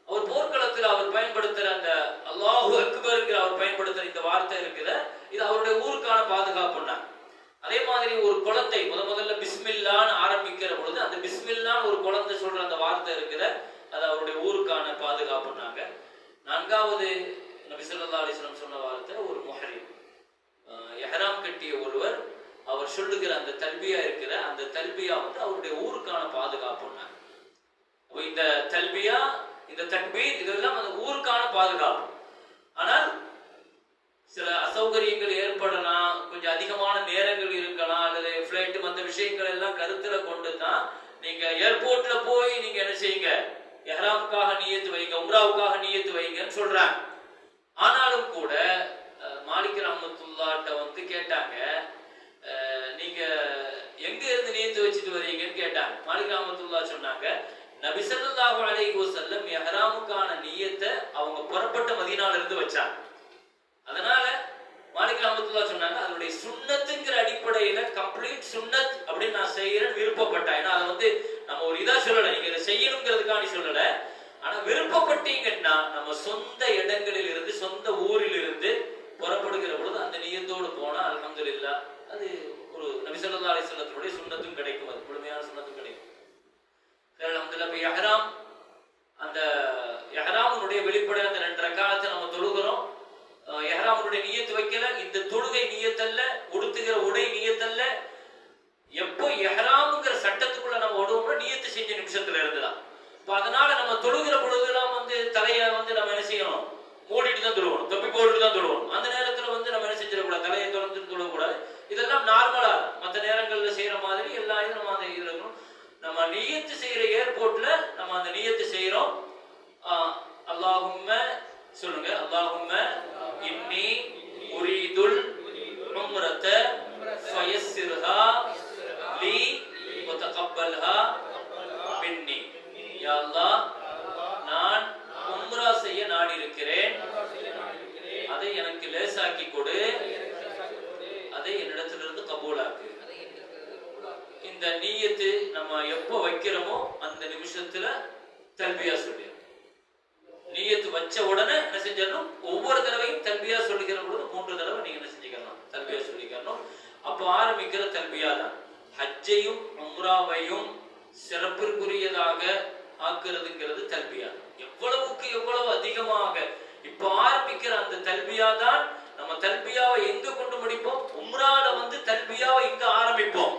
அவர் போர்க்களத்தில் அவர் பயன்படுத்துற அந்த அல்லாஹு அக்பர்ங்கிற அவர் பயன்படுத்துற இந்த வார்த்தை இருக்குத, இது அவருடைய ஊருக்கான பாதுகாப்புன்னா. அதே மாதிரி ஒரு குழந்தை முதல்ல பிஸ்மில்லான்னு ஆரம்பிக்கிற பொழுது அந்த பிஸ்மில்லான்னு ஒரு குழந்தை சொல்ற அந்த வார்த்தை இருக்குத, அது அவருடைய ஊருக்கான பாதுகாப்புன்னாங்க. நான்காவது நபி ஸல்லல்லாஹு அலைஹி வஸல்லம் சொன்ன வார்த்தை ஒரு முஹரிம், இஹ்ராம் கட்டிய ஒருவர் அவர் சொல்லுகிற அந்த தல்பியா இருக்கிற அந்த தல்பியா அவருடைய ஊருக்கான பாதுகாப்புன்னாங்க. இந்த தல்பியா, இந்த தக்பீர், இதெல்லாம் அந்த ஊருக்கான பாதுகாப்பு. ஆனால் சில அசௌகரியங்கள் ஏற்படலாம், கொஞ்சம் அதிகமான நேரங்கள் இருக்கலாம், அல்லது பிளைட் வந்த விஷயங்கள் எல்லாம் கருத்துல கொண்டு தான் நீங்க ஏர்போர்ட்ல போய் நீங்க என்ன செய்யுங்க, இஹ்ராமுக்காக நியத்து வைங்க, உம்ராவுக்காக நியத்து வைங்கன்னு சொல்றாங்க. ஆனாலும் கூட மாலிக் ரஹ்மத்துல்லாஹ்ட்ட கேட்டாங்க, நீங்க எங்க இருந்து நியத்து வச்சுட்டு வரீங்கன்னு கேட்டாங்க. மாலிக் ரஹ்மத்துல்லாஹ் சொன்னாங்க, நபி ஸல்லல்லாஹு அலைஹி வஸல்லம் இஹ்ராமுக்கான நியத்தை அவங்க புறப்பட்ட மதீனால இருந்து வச்சாங்க. அதனால மாலிக் ரஹ்மத்துல்லாஹ் சொன்னாங்க, அதனுடைய சுன்னத்துங்கிற அடிப்படையில கம்ப்ளீட் சுன்னத் அப்படின்னு நான் செய்யறேன்னு விருப்பப்பட்டேன். ஏன்னா அதை நம்ம ஒரு இதா சொல்லல, நீங்க இதை செய்யணுங்கிறதுக்காண்டி சொல்லல. ஆனா விருப்பப்பட்டீங்கன்னா நம்ம சொந்த இடங்களில் இருந்து சொந்த ஊரில் இருந்து புறப்படுகிற பொழுது அந்த நியத்தோடு போனா அல்ஹம்துலில்லாஹ் அது ஒரு நபி ஸல்லல்லாஹு அலைஹி வஸல்லத்துடைய சுன்னத்தும் கிடைக்கும், அது முழுமையான சுன்னத்தும் கிடைக்கும். இஹ்ராம், அந்த இஹ்ராமுடைய வெளிப்படை அந்த 2 ரக்காத்தை நம்ம தொழுகிறோம். இஹ்ராமுடைய நியத்து வைக்கல, இந்த தொழுகை நியத்தல்ல, உடுத்துகிற உடை நியத்தல்ல. எப்போ இஹ்ராம்ங்கிற சட்டத்துக்குள்ள நம்ம உடம்புல நியத்து செஞ்ச நிமிஷத்துல இருந்துதான். அதனால நம்ம தொழுகிற பொழுதுலாம் தலைய நம்ம என்ன செய்யணும், மூடிட்டு தான் தொழுவணும், தொப்பி போட்டுட்டு தான் தொழுவணும். அந்த நேரத்துல நம்ம என்ன செஞ்சிடக்கூடாது, தலையை திறந்துட்டு தொழக்கூடாது. இதெல்லாம் நார்மலா மற்ற நேரங்கள்ல செய்யற மாதிரி எல்லா இதுவும் நம்ம அந்த இதுல இருக்கணும். நம்ம நியத்து செய்யற ஏர்போர்ட்ல நம்ம அந்த நியத்து செய்யறோம். அல்லாஹும்ம சொல்லுங்க, அல்லாஹும்ம இன்னி உரீதுல் உம்ரத ஃபயஸ்ஸிர்ஹா லீ வதகப்பல்ஹா மின்னி. யா அல்லாஹ், நான் உம்ரா செய்ய நாடி இருக்கிறேன், அதை எனக்கு லேசாக்கி கொடு, அதை என்னிடத்திலிருந்து கபூலாக்கு. இந்த நியத்து நம்ம எப்போ வைக்கிறோமோ அந்த நிமிஷத்துல தல்பியா சொல்லி நியத்து வச்ச உடனே என்ன செஞ்சிடணும், ஒவ்வொரு தடவையும் தல்பியா சொல்லிக்கிற பொழுது 3 தடவை நீங்க என்ன செஞ்சுக்கணும், தல்பியா சொல்லிக்கணும். அப்போ ஆரம்பிக்கிற தல்பியா தான் ஹஜ்ஜையும் உம்ராவையும் சிறப்பிற்குரியதாக ஆக்குறதுங்கிறது தல்பியா. எவ்வளவுக்கு எவ்வளவு அதிகமாக இப்போ ஆரம்பிக்கிற அந்த தல்பியா தான். நம்ம தல்பியாவை எங்க கொண்டு முடிப்போம், உம்ரால தல்பியாவை எங்க ஆரம்பிப்போம்,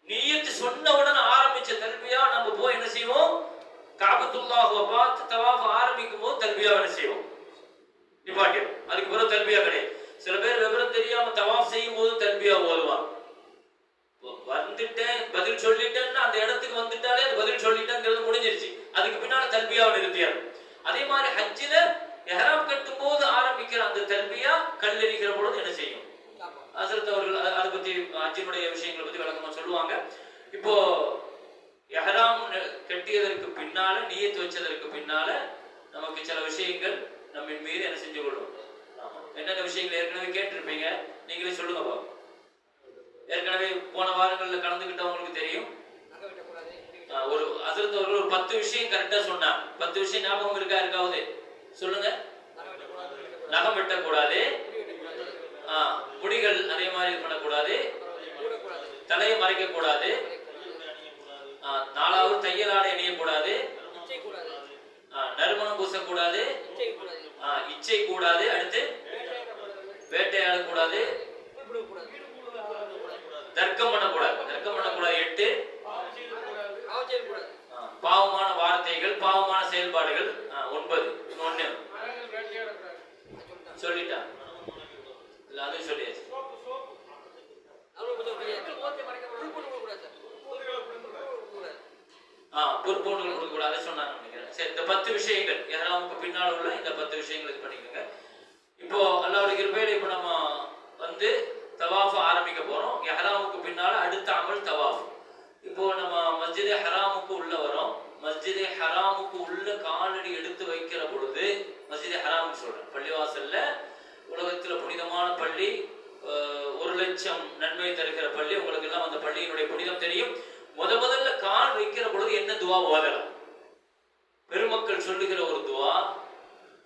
நியத்து சொன்ன உடனே ஆரம்பிச்ச தல்பியா நம்ம போய் என்ன செய்வோம், காபத்துல்லாஹ்வை பார்த்து தவாஃப் ஆரம்பிக்கும் போது தல்பியாவை என்ன செய்வோம், நிப்பாட்டிடும். அதுக்கு பிறகு தல்பியா கிடையாது. சில பேர் விவரம் தெரியாம தவாஃப் செய்யும் போது தல்பியா ஓதுவாங்க. வந்துட்டேன் பதில் சொல்லிட்டேன்னா அந்த இடத்துக்கு வந்துட்டாலே அது பதில் சொல்லிட்டேங்கிறது முடிஞ்சிருச்சு, அதுக்கு பின்னால தல்பியாவை நிறுத்தியாரு. அதே மாதிரி ஹஜ்ஜில இஹ்ராம் கட்டும் போது ஆரம்பிக்கிற அந்த தல்பியா கல்லெறிகிற பொழுது என்ன செய்யும், ஹஸரத் அவர்கள் அதை பத்தி ஹஜ்ஜினுடைய விஷயங்களை பத்தி விளக்கமா சொல்லுவாங்க. இப்போ இஹ்ராம் கட்டியதற்கு பின்னால, நியத் வச்சதற்கு பின்னால நமக்கு சில விஷயங்கள் நம்ம மீது என்ன செஞ்சு கொள்ளும். என்னென்ன விஷயங்கள் ஏற்கனவே கேட்டிருப்பீங்க, நீங்களே சொல்லுங்க பாபு. ஏற்கனவே போன வாரங்கள்ல கலந்துகிட்டவங்களுக்கு தெரியும். ஒரு ஹஸரத் அவர்கள் ஒரு 10 விஷயம் கரெக்டா சொன்னாங்க. 10 விஷயம் ஞாபகம் இருக்காவது சொல்லுங்க. நகம் வெட்டக்கூடாது, முடிகள் அதே மாதிரி பண்ணக்கூடாது, தலையை மறைக்க கூடாது, 4வது தையல் ஆடை அணியக்கூடாது, நறுமணம் பூசக்கூடாது, இச்சை கூடாது, அடுத்து வேட்டையாடக்கூடாது, தர்க்கம் பண்ணக்கூடாது, 8 பாவமான வார்த்தைகள், பாவமான செயல்பாடுகள் 9 சொல்லிட்டான். அது சொல்லியாச்சு. பொறுப்புகள் கொடுக்கக்கூடாது சொன்னாங்க நினைக்கிறேன். சரி, இந்த 10 விஷயங்கள் இஹ்ராமுக்கு பின்னால் உள்ள இந்த 10 விஷயங்களுக்கு பண்ணிக்கோங்க. இப்போ அல்லாஹ்வுடைய கிருபையில இப்போ நம்ம தவாஃப் ஆரம்பிக்க போறோம். இஹ்ராமுக்கு பின்னால அடுத்த அமல் தவாஃப். மஸ்ஜிதே ஹராமுக்கு உள்ள வரோம். மஸ்ஜிதே ஹராமுக்கு உள்ள காலடி எடுத்து வைக்கிற பொழுது, மஸ்ஜிதே ஹராமுக்கு சொல்றேன், பள்ளிவாசல்ல உலகத்துல புனிதமான பள்ளி, 1,00,000 நன்மை தருகிற பள்ளி, உங்களுக்கு எல்லாம் அந்த பள்ளியினுடைய புனிதம் தெரியும். முதல்ல கால் வைக்கிற பொழுது என்ன துவா ஓதலாம்? பெருமக்கள் சொல்லுகிற ஒரு துவா,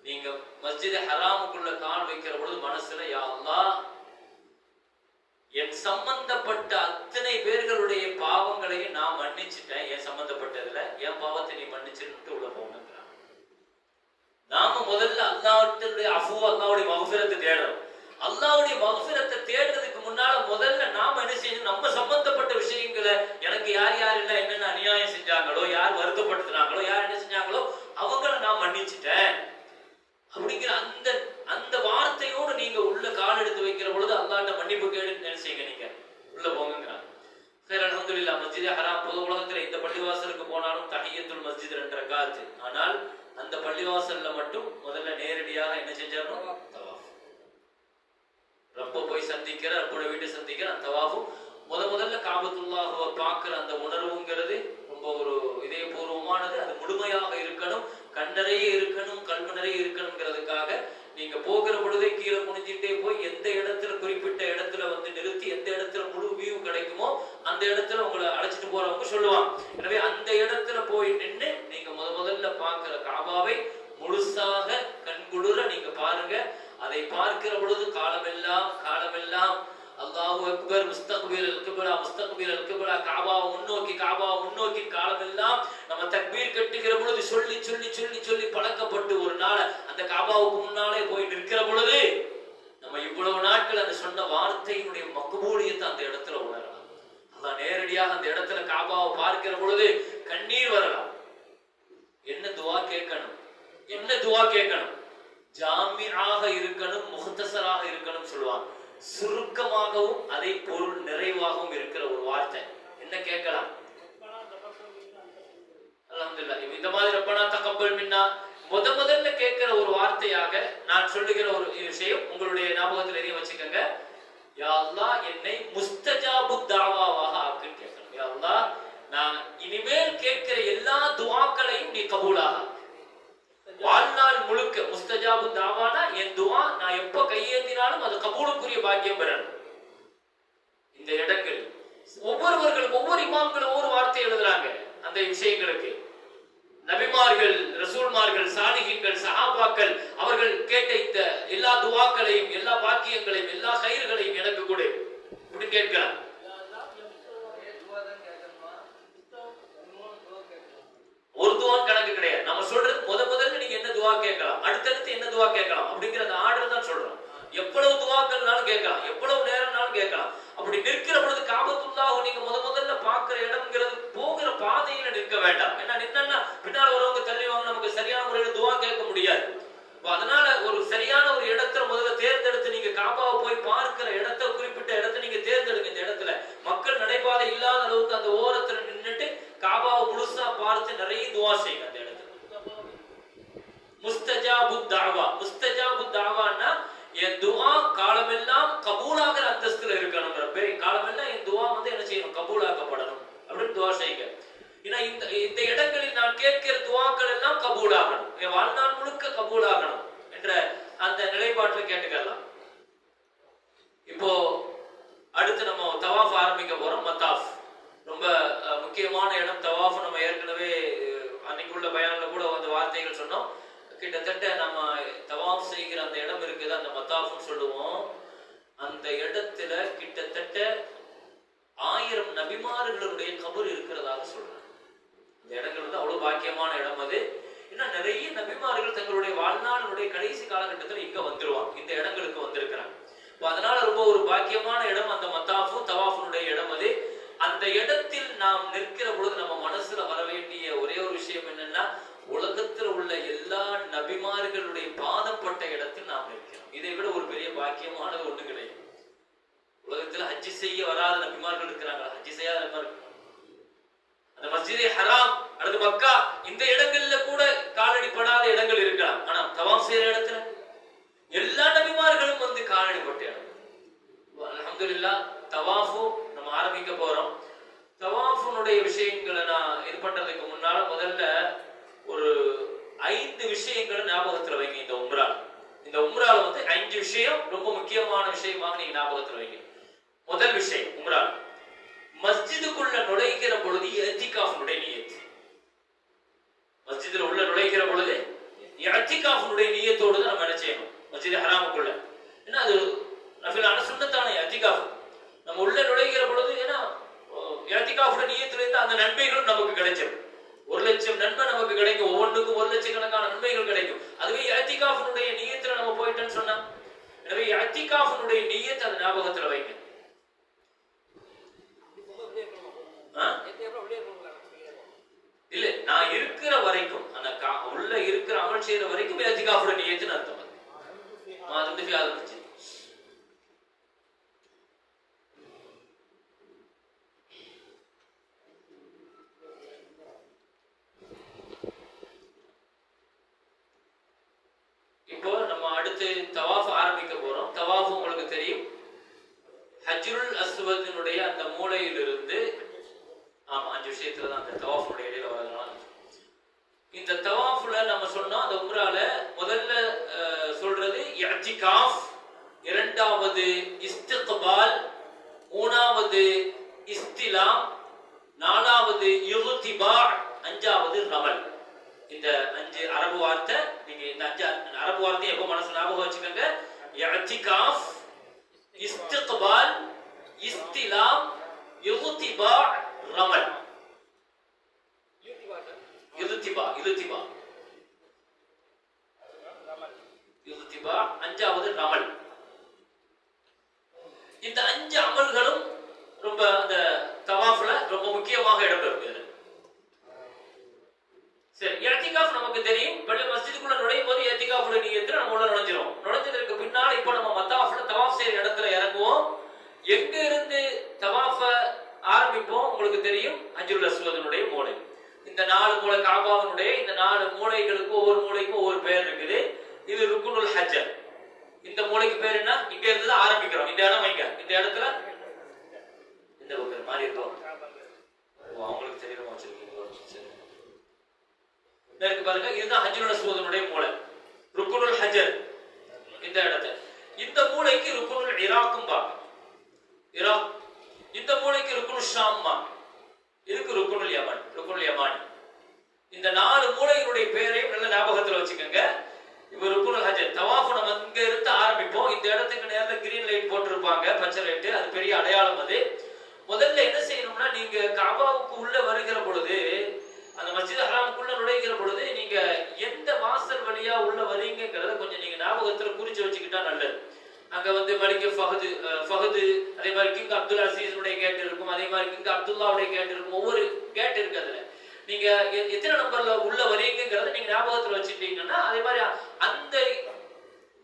நீங்க மஸ்ஜித் ஹராமுக்குள்ள கால் வைக்கிற பொழுது மனசுல, யா அல்லாஹ், என் சம்பந்தப்பட்ட அத்தனை பேர்களுடைய பாவங்களையும் நான் மன்னிச்சுட்டேன், என் சம்பந்தப்பட்டதுல என் பாவத்தை நீ மன்னிச்சுட்டு உள்ள போங்க. நாம முதல்ல அல்லாஹ்வுடைய அஃபு, அல்லாஹ்வுடைய மக்ஃபிரத்தை தேடணும். அல்லாஹ்வுடைய மக்ஃபிரத்தை தேடுறதுக்கு முன்னால முதல்ல நாம என்ன செய்யணும்? நம்ம சம்பந்தப்பட்ட விஷயங்களை, எனக்கு யார் யாரெல்லாம் என்னென்ன அநியாயம் செஞ்சாங்களோ, யார் வருத்தப்படுத்தினாங்களோ, யார் என்ன செஞ்சாங்களோ அவங்கள நான் மன்னிச்சுட்டேன் அப்படிங்கிற அந்த வார்த்தையோடு நீங்க உள்ள கால் எடுத்து வைக்கிற பொழுது அல்லாஹ்ட்ட மன்னிப்பு கேட்டு நினைச்சீங்க, நீங்க உள்ள போங்கிறாங்க. சரி, அல்ஹம்துலில்லாஹ். மஸ்ஜித் ஹராம் பொது உலகத்துல இந்த பள்ளிவாசலுக்கு போனாலும் தஹியத்துல் மஸ்ஜித் 2 ரக்காத். ஆனால் அந்த பள்ளிவாசல்ல மட்டும் முதல்ல நேரடியாக என்ன செஞ்சாலும் தவாஃப். ரப்ப போய் சந்திக்கிற, ரப்போட வீட்டை சந்திக்கிற அந்த தவாஃபும் முதல்ல காபத்துல்லாஹ்வை பார்க்கிற அந்த உணர்வுங்கிறது ரொம்ப ஒரு இதயபூர்வமானது. அது முழுமையாக இருக்கணும், கண்ணறையே இருக்கணும், கல்வி நிறைய இருக்கணுங்கிறதுக்காக நீங்க போகிற பொழுதே கீழே குனிஞ்சிட்டே போய் எந்த இடத்துல குறிப்பிட்ட இடத்துல வந்து நிறுத்தி, எந்த இடத்துல முழு வியூ கிடைக்குமோ அந்த இடத்துல உங்களை அழைச்சிட்டு போறவங்க சொல்லுவாங்க. எனவே அந்த இடத்துல போய் நின்று நீங்க முதல்ல பார்க்கிற காபாவை முழுசாக கண்குளிர நீங்க பாருங்க. அதை பார்க்கிற பொழுது காலமெல்லாம் அல்லாஹு அக்பர், முஸ்தக்பில் அல்-கிப்லா, முஸ்தக்பில் அல்-கிப்லா, காபாவை முன்னோக்கி காலமெல்லாம் நம்ம தக்பீர் கட்டுகிற பொழுது சொல்லி சொல்லி சொல்லி சொல்லி பழக்கப்பட்டு ஒரு நாள் அந்த காபாவுக்கு முன்னாலே போய் நிற்கிற பொழுது நம்ம இவ்வளவு நாட்கள் அந்த சொன்ன வார்த்தையினுடைய மக்பூலியத்தை அந்த இடத்துல உணரலாம். அல்லாஹ் நேரடியாக அந்த இடத்துல காபாவை பார்க்கிற பொழுது கண்ணீர் வரலாம். என்ன துவா கேட்கணும்? ஜாமிஆக இருக்கணும், முஹ்தஸராக இருக்கணும் சொல்லுவாங்க. சுருக்கமாகவும் அதை பொருள் நிறைவாகவும் இருக்கிற ஒரு வார்த்தை. என்ன கேட்கலாம்? அல்ஹம்துலில்லாஹ். இந்த மாதிரி ரப்பனா தகப்பல் மின்னா முதல்ல கேட்கிற ஒரு வார்த்தையாக நான் சொல்லுகிற ஒரு விஷயம் உங்களுடைய ஞாபகத்தில் எதையும் வச்சுக்கோங்க. யா அல்லாஹ், என்னை முஸ்தஜாபு தாவாவாக ஆக்குன்னு கேட்கணும். யா அல்லாஹ், நான் இனிமேல் கேட்கிற எல்லா துஆக்களையும் நீ கபூலாக. வாழ்நாள் முழுக்க முஸ்தஜாபு தாவானா என் துஆ நான் எப்ப கையேந்தினாலும் அது கபூலுக்குரிய பாக்கியம் பெறணும். இந்த இடங்கள் ஒவ்வொருவர்களும் ஒவ்வொரு இமாம்களும் ஒவ்வொரு வார்த்தை எழுதுறாங்க அந்த விஷயங்களுக்கு. நபிமார்கள், ரசூல்மார்கள், சாலிஹீன்கள், சஹாபாக்கள் அவர்கள் கேட்ட இந்த எல்லா துஆக்களையும், எல்லா பாக்கியங்களையும், எல்லா கைர்களையும் எனக்கு கொடு இப்படி கேட்கிறார். ஒரு துவான் கணக்கு கிடையாது. நம்ம சொல்றது முதல்ல நீங்க என்ன துவா கேட்கலாம், அடுத்தடுத்து என்ன துவா கேட்கலாம் அப்படிங்கிற அந்த ஆர்டர் தான் சொல்றோம். எவ்வளவு துவாக்கள்னாலும் கேட்கலாம், எவ்வளவு நேரம்னாலும் கேட்கலாம். அப்படி நிற்கிற பொழுது காபத்துல்லாஹ் நீங்க முதல்ல பார்க்கிற இடம்ங்கிறது போகிற பாதையில நிற்க வேண்டாம். ஏன்னா நின்னா பின்னால வரவங்க தள்ளிவாங்க, நமக்கு சரியான முறையில துவா கேட்க முடியாது. அதனால ஒரு சரியான ஒரு இடத்துல முதல்ல தேர்ந்தெடுத்து நீங்க காபாவை போய் பார்க்கிற இடத்தை, குறிப்பிட்ட இடத்தை நீங்க தேர்ந்தெடுங்க. இந்த இடத்துல மக்கள் நடைபாதை இல்லாத அளவுக்கு அந்த ஓரத்துல நின்றுட்டு காபாவை முழுசா பார்த்து நிறைய துவா செய்யுங்க. அந்த இடத்துல முஸ்தஜாபு தாவான்னா என் துஆ காலமெல்லாம் கபூலாகிற அந்தஸ்துல இருக்கணும். ரப்பே, காலமெல்லாம் என் துஆ வந்து என்ன செய்யணும்? கபூலாக்கப்படணும் அப்படின்னு துஆ செய்யுங்க. ஏன்னா இந்த இடங்களில் நான் கேட்கிற துஆக்கள் எல்லாம் கபூலாகணும், என் வாழ்நாள் முழுக்க கபூலாகணும் என்ற அந்த நிலைப்பாட்டில் கேட்டுக்கலாம். இப்போ அடுத்து நம்ம தவாஃப் ஆரம்பிக்க போறோம். மத்தாஃப் ரொம்ப முக்கியமான இடம். தவாஃப் நம்ம ஏற்கனவே அன்னைக்குள்ள பயான்ல கூட அந்த வார்த்தைகள் சொன்னோம். கிட்டத்தட்ட நம்ம தவாஃப் செய்கிற அந்த இடம் இருக்குது, அந்த மத்தாஃப்னு சொல்லுவோம். அந்த இடத்துல கிட்டத்தட்ட 1000 நபிமார்களுடைய கபர் இருக்கிறதாக சொல்றாங்க. இந்த இடங்கள் வந்து அவ்வளவு பாக்கியமான இடம் அது. இன்னும் நிறைய நபிமார்கள் தங்களுடைய வாழ்நாளுடைய கடைசி காலகட்டத்தில் இங்க வந்துருவாங்க, இந்த இடங்களுக்கு வந்திருக்கிறாங்க. அதனால ரொம்ப ஒரு பாக்கியமான இடம் அந்த மத்தாஃபும் தவாஃபுனுடைய இடம் அது. அந்த இடத்தில் நாம் நிற்கிற பொழுது நம்ம மனசுல வர வேண்டிய ஒரே ஒரு விஷயம் என்னன்னா, உலகத்தில் உள்ள எல்லா நபிமார்களுடைய பாதப்பட்ட இடத்தில் நாம் நிற்கிறோம். இதை விட ஒரு பெரிய பாக்கியமானது ஒண்ணு கிடையாது. உலகத்துல ஹஜ்ஜி செய்ய வராத நபிமார்கள் இருக்கிறாங்க, ஹஜ்ஜி செய்யாத நபிமார்கள். அந்த மஸ்ஜிதே ஹராம் அல்லது மக்கா இந்த இடங்கள்ல கூட காலடிப்படாத இடங்கள் இருக்கலாம். ஆனா தவாஃப் செய்யற இடத்துல எல்லா நபிமார்களும் வந்து காலடிப்பட்ட இடம். அல்ஹம்துலில்லாஹ். தவாஃபு நம்ம ஆரம்பிக்க போறோம். தவாஃபுனுடைய தவாஃபுடைய விஷயங்களை நான் இது பண்றதுக்கு முன்னால முதல்ல ஒரு 5 விஷயங்களை ஞாபகத்துல வைங்க. இந்த உம்ரால வந்து 5 விஷயம் ரொம்ப முக்கியமான விஷயமாக நீங்க ஞாபகத்துல வைங்க. முதல் விஷயம், உம்ரால மஸ்ஜிதுக்குள்ள நுழைகிற பொழுது இஅ்திகாஃபுடைய நியத். மஸ்ஜிதுல உள்ள நுழைகிற பொழுது இஅ்திகாஃபுடைய நியத்தோடு தான் நம்ம என்ன செய்யணும் மஸ்ஜித் ஹராமுக்குள்ள. ஏன்னா அது நஃபிலான சுன்னத்தான இஅ்திகாஃப். நம்ம உள்ள நுழைகிற பொழுது ஏன்னா இஅ்திகாஃபுடைய நியத்துல இருந்து அந்த நன்மைகளும் நமக்கு கிடைச்சிடும். 1,00,000 நன்மை நமக்கு கிடைக்கும். ஒவ்வொன்றுக்கும் 1,00,000 கணக்கான நன்மைகள் கிடைக்கும். அதுவே இஅ்திகாஃபுடைய நியத்துல நம்ம போயிட்டோம்னு சொன்னா, எனவே இஅ்திகாஃபுடைய நியத் அந்த ஞாபகத்துல வைங்க. இல்ல, நான் இருக்கிற வரைக்கும் அந்த உள்ள இருக்கிற அமல் செய்யற வரைக்கும் இஅ்திகாஃபுடைய நியத்துன்னு அர்த்தம். அது வந்து ஆரம்பிச்சு இப்போ நம்ம அடுத்து தவாஃப் ஆரம்பிக்க போறோம். தவாஃப் உங்களுக்கு தெரியும், ஹஜ்ருல் அஸ்வதினுடைய அந்த மூலையிலிருந்து 5 விஷயத்துல தான் அந்த தவாஃபுடைய இடையில வரதுனால இந்த தவாஃப்ல நம்ம சொன்னோம். அந்த உம்ரால முதல்ல சொல்றது இஅ்திகாஃப், இரண்டாவது இஸ்திக்பால், மூணாவது இஸ்திலாம், நாலாவது இஃதிபா, அஞ்சாவது ரமல். இந்த 5 அரபு வார்த்தை. நீங்க இந்த 5 அரபு வார்த்தையை எப்போ மனசுல ஞாபகம் வச்சுக்கோங்க. இஅ்திகாஃப், இஸ்திக்பால், இஸ்திலாம், இஃதிபா, ரமல். இஃதிபா, அஞ்சாவது ரமல். இந்த 5 அமல்களும் ரொம்ப அந்த தவாஃப்ல ரொம்ப முக்கியமாக இடம்பெறும். சரி, இஅ்திகாஃப் நமக்கு தெரியும். பள்ளி மஸ்ஜிதுக்குள்ள நுழையும் போது இஅ்திகாஃபுடைய நியத்துல நம்ம உள்ள நுழைஞ்சிரும். நுழைஞ்சதுக்கு பின்னால இப்போ நம்ம மத்தாஃப்ல தவாஃப் செய்யற இடத்துல இறங்குவோம். எங்க இருந்து தவாஃப ஆரம்பிப்போம் உங்களுக்கு தெரியும். ஹஜ்ருல் அஸ்வதினுடைய மூலை. இந்த 4 மூலை காபாவினுடைய இந்த 4 மூலைகளுக்கு ஒவ்வொரு மூலைக்கும் ஒவ்வொரு பேர் இருக்குது. இது ருக்குனுல் ஹஜர். இந்த மூலைக்கு பேர் என்ன? இங்க இருந்து தான் ஆரம்பிக்கிறோம். இந்த இடம் வைங்க. இந்த இடத்துல இந்த ஒரு மாதிரி இருக்கும். அவங்களுக்கு தெரியுமா வச்சிருக்கீங்க? பாருங்க, இதுதான் ஹஜ்ருல் அஸ்வதினுடைய மூலை, ருக்குனுல் ஹஜர். இந்த இடத்துல இந்த மூலைக்கு ருக்குனுல் இராக்கும் பாங்க, இராக். இந்த மூலைக்கு ருக்குனுல் ஷாம்மா, இதுக்கு ருக்குனுல் யமன், ருக்குனுல் யமானி. இந்த 4 மூலைகளுடைய பேரையும் நல்ல ஞாபகத்துல வச்சுக்கோங்க. இப்ப ருக்குனுல் ஹஜர் தவாஃப் நம்ம இங்க இருந்து ஆரம்பிப்போம். இந்த இடத்துக்கு நேர்ல கிரீன் லைட் போட்டிருப்பாங்க, பச்சை லைட். அது பெரிய அடையாளம். அது முதல்ல என்ன செய்யணும்னா, நீங்க காபாவுக்கு உள்ள வருகிற பொழுது, அந்த மஸ்ஜித் ஹராமுக்குள்ள நுழைகிற பொழுது நீங்க எந்த வாசல் வழியா உள்ள வரீங்கிறத கொஞ்சம் நீங்க ஞாபகத்துல குறிச்சு வச்சுக்கிட்டா நல்லது. அங்க வந்து மலிக் ஃபஹது, அதே மாதிரி கிங் அப்துல் அசீஸ் உடைய கேட் இருக்கும், அதே மாதிரி கிங் அப்துல்லாவுடைய கேட் இருக்கும். ஒவ்வொரு கேட் இருக்கு. அதுல நீங்க எத்தனை நம்பர்ல உள்ள வரீங்கிறத நீங்க ஞாபகத்துல வச்சுட்டீங்கன்னா, அதே மாதிரி அந்த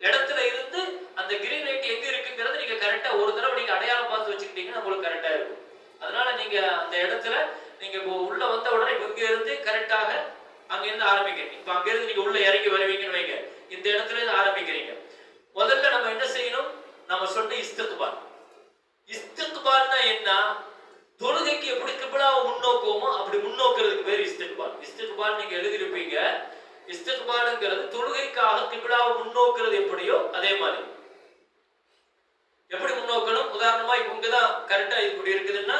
இடத்துல இருந்து அந்த கிரீன் லைட் எங்க இருக்குங்கிறத நீங்க கரெக்டா ஒரு தடவை நீங்க அடையாளம் பார்த்து வச்சுக்கிட்டீங்கன்னா உங்களுக்கு கரெக்டா இருக்கும். அதனால நீங்க அந்த இடத்துல நீங்க இப்போ உள்ள வந்த உடனே இங்க இருந்து கரெக்டாக அங்க இருந்து ஆரம்பிக்கிறீங்க. இப்ப அங்க இருந்து நீங்க உள்ள இறங்கி வருவீங்கன்னு வைங்க. இந்த இடத்துல இருந்து ஆரம்பிக்கிறீங்க. முதல்ல நம்ம என்ன செய்யணும்? நம்ம சொன்ன இஸ்திக்பால். இஸ்திக்பால்னா என்ன? தொழுகைக்கு எப்படி கிப்லாவை முன்னோக்குவோமோ அப்படி முன்னோக்குறதுக்கு பேர் இஸ்திக்பால். இஸ்திக்பால் நீங்க எழுதிருப்பீங்க. இஸ்திக்பால்ங்கிறது தொழுகைக்காக கிப்லாவை முன்னோக்குறது எப்படியோ அதே மாதிரி. எப்படி முன்னோக்கணும்? உதாரணமா இப்ப இங்கதான் கரெக்டா இப்படி இருக்குதுன்னா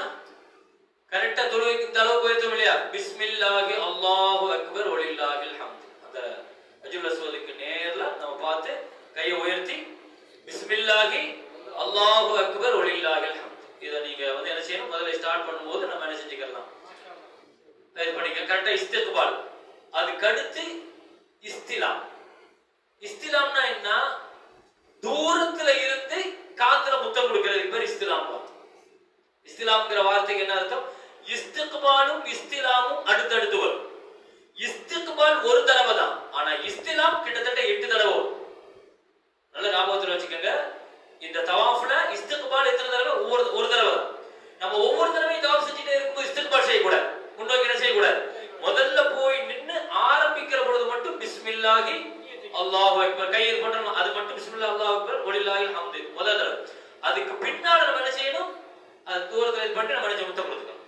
கரெக்டா தொழுகைக்கு இந்த அளவு போயிருத்தோம் இல்லையா? பிஸ்மில்லாஹி அல்லாஹு அக்பர் வலில்லாஹில் ஹம்த். அந்த ஹஜ்ருல் அஸ்வதுக்கு நேர்ல நம்ம பார்த்து கையை உயர்த்தி பிஸ்மில்லாஹி அல்லாஹு அக்பர் வலில்லாஹில் ஹம்த். இதை நீங்க வந்து என்ன செய்யணும்? முதல்ல ஸ்டார்ட் பண்ணும்போது நம்ம என்ன செஞ்சுக்கலாம், இது பண்ணிக்க. கரெக்டா இஸ்திக்பால். அதுக்கு அடுத்து இஸ்திலாம். இஸ்திலாம்னா என்ன? தூரத்துல இருந்து காத்துல முத்தம் கொடுக்கிறதுக்கு பேர் இஸ்திலாம். இஸ்திலாம்ங்கிற வார்த்தைக்கு என்ன அர்த்தம்? இஸ்திக்பாலும் இஸ்திலாமும் அடுத்தடுத்து வரும். இஸ்திக்பால் ஒரு தடவை தான், ஆனா இஸ்திலாம் கிட்டத்தட்ட 8 தடவை வரும். நல்ல ஞாபகத்துல வச்சுக்கோங்க. இந்த தவாஃப்ல இஸ்திக்பால் எத்தனை தடவை? ஒரு தடவை தான். நம்ம ஒவ்வொரு தடவையும் தவாஃப் செஞ்சுட்டே இருக்கும்போது இஸ்திக்பால் செய்யக்கூடாது, முன்னோக்கி என்ன செய்யக்கூடாது. முதல்ல போய் நின்று ஆரம்பிக்கிற பொழுது மட்டும் பிஸ்மில்லாஹி அல்லாஹு அக்பர் கையை பண்ணணும். அது மட்டும் பிஸ்மில்லாஹி அல்லாஹு அக்பர் வலில்லாஹில் ஹம்து முதல் தடவை. அதுக்கு பின்னால நம்ம என்ன செய்யணும்? அது தூரத்துல பண்ணி நம்ம முத்தம் கொடுத்துக்கணும்.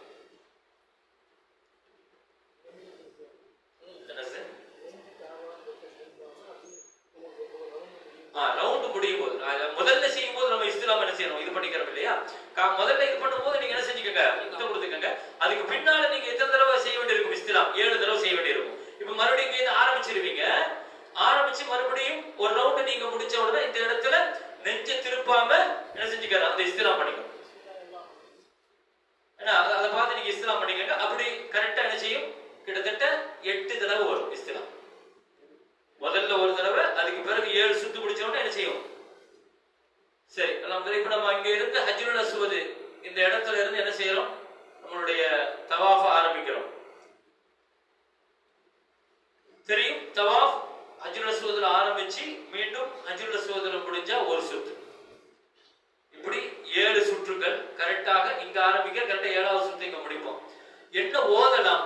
என்ன ஓதலாம்?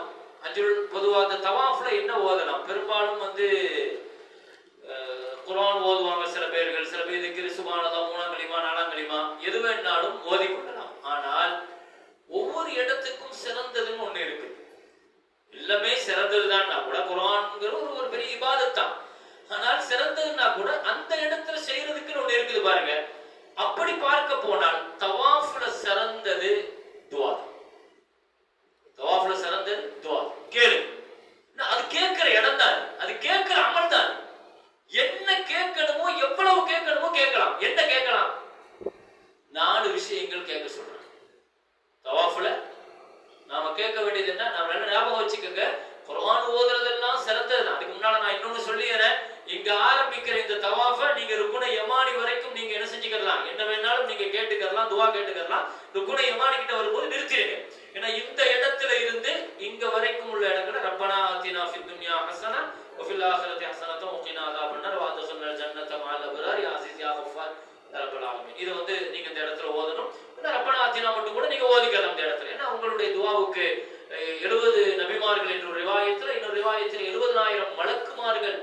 பொதுவாக அந்த தவாஃப்ல என்ன ஓதலாம்? பெரும்பாலும் குர்ஆன் ஓதுவாங்க சில பேர்கள், சில பேர் திக்ர் சுப்ஹானல்லாஹ் 3ஆம் கலிமா 4ஆம் கலிமா எது வேணாலும் ஓதி கொள்ளலாம். ஆனால் ஒவ்வொரு இடத்துக்கும் சிறந்ததுன்னு ஒண்ணு இருக்கு. எல்லாமே சிறந்ததுதான் கூட குர்ஆன்ங்கிற ஒரு பெரிய இபாதத் தான். ஆனால் சிறந்ததுன்னா கூட அந்த இடத்துல செய்யறதுக்கு ஒண்ணு இருக்குது பாருங்க. அப்படி பார்க்க போனால் தவாஃப்ல சிறந்தது துஆ. தவாஃப்ல சிறந்தது துஆ. கேளு, அது கேட்கிற இடம் தான், அது கேட்கிற அமல் தான். என்ன கேட்கணுமோ எவ்வளவு கேட்கணுமோ கேட்கலாம். என்ன கேட்கலாம்? 4 விஷயங்கள் கேட்க சொல்றேன். தவாஃப்ல நாம கேட்க வேண்டியது என்ன? நாம என்ன ஞாபகம் வச்சுக்கோங்க, குர்ஆன் ஓதுறதெல்லாம் சிறந்தது. அதுக்கு முன்னால நான் இன்னொன்னு சொல்லிடுறேன். இங்க ஆரம்பிக்கிற இந்த தவாஃப நீங்க ருக்குன யமானி வரைக்கும் நீங்க என்ன செஞ்சுக்கலாம், என்ன வேணாலும் நீங்க கேட்டுக்கலாம், துஆ கேட்டுக்கலாம். ருக்குன யமானி கிட்ட வரும்போது நிறுத்திடுங்க. ஏன்னா இந்த இடத்துல இருந்து இங்க வரைக்கும் உள்ள இடங்களை ரப்பனா ஆத்தினா ஃபித் துன்யா ஹஸனா வ ஃபில் ஆখিরাতি ஹஸனத வ கினா அஸாபன்னார் வ அத்கில்னல் ஜன்னத மஅல் அப்ரார் யா அஸீஸ் யா கஃபார் யா ரப்பல் ஆலமீன். இது நீங்க இந்த இடத்துல ஓதணும். ரப்பனா ஆத்தினா மட்டும் கூட நீங்க ஓதிக்கலாம் இந்த இடத்துல. ஏன்னா உங்களுடைய துஆவுக்கு 70 நபிமார்கள் என்ற ரிவாயத்துல, இன்னொரு ரிவாயத்தில் 70,000 மலக்குமார்கள்,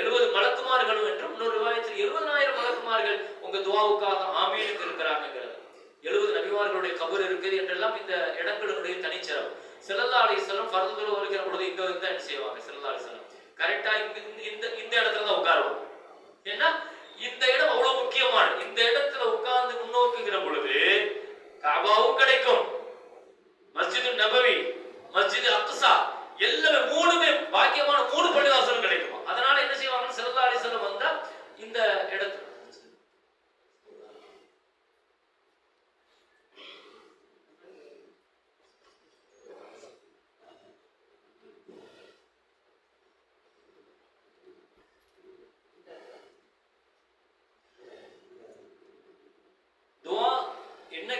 70 மலக்குமார்களும் என்றும் இன்னொரு ரிவாயத்தில் 70,000 மலக்குமார்கள் உங்க துஆவுக்காக ஆமீனுக்கு இருக்கிறாங்கிறது. 70 நபிமார்களுடைய கபர் இருக்குது என்றெல்லாம் இந்த இடங்களுடைய தனிச்சிறப்பு. ஸல்லல்லாஹு அலைஹி வஸல்லம் ஃபர்து தொழுகை வருகிற பொழுது இங்க வந்து என்ன செய்வாங்க? ஸல்லல்லாஹு அலைஹி வஸல்லம் கரெக்டா இந்த இடத்துல தான் உட்காருவாங்க. ஏன்னா இந்த இடம் அவ்வளவு முக்கியமானது. இந்த இடத்துல உட்கார்ந்து முன்னோக்குகிற பொழுது கஅபாவும் கிடைக்கும், மஸ்ஜிது நபவி, மஸ்ஜிது அக்ஸா எல்லாமே மூணுமே பாக்கியமான 3 பள்ளிவாசலும் கிடைக்கும். அதனால என்ன செய்வாங்க? ஸல்லல்லாஹு அலைஹி வஸல்லம் வந்தா இந்த இடத்துல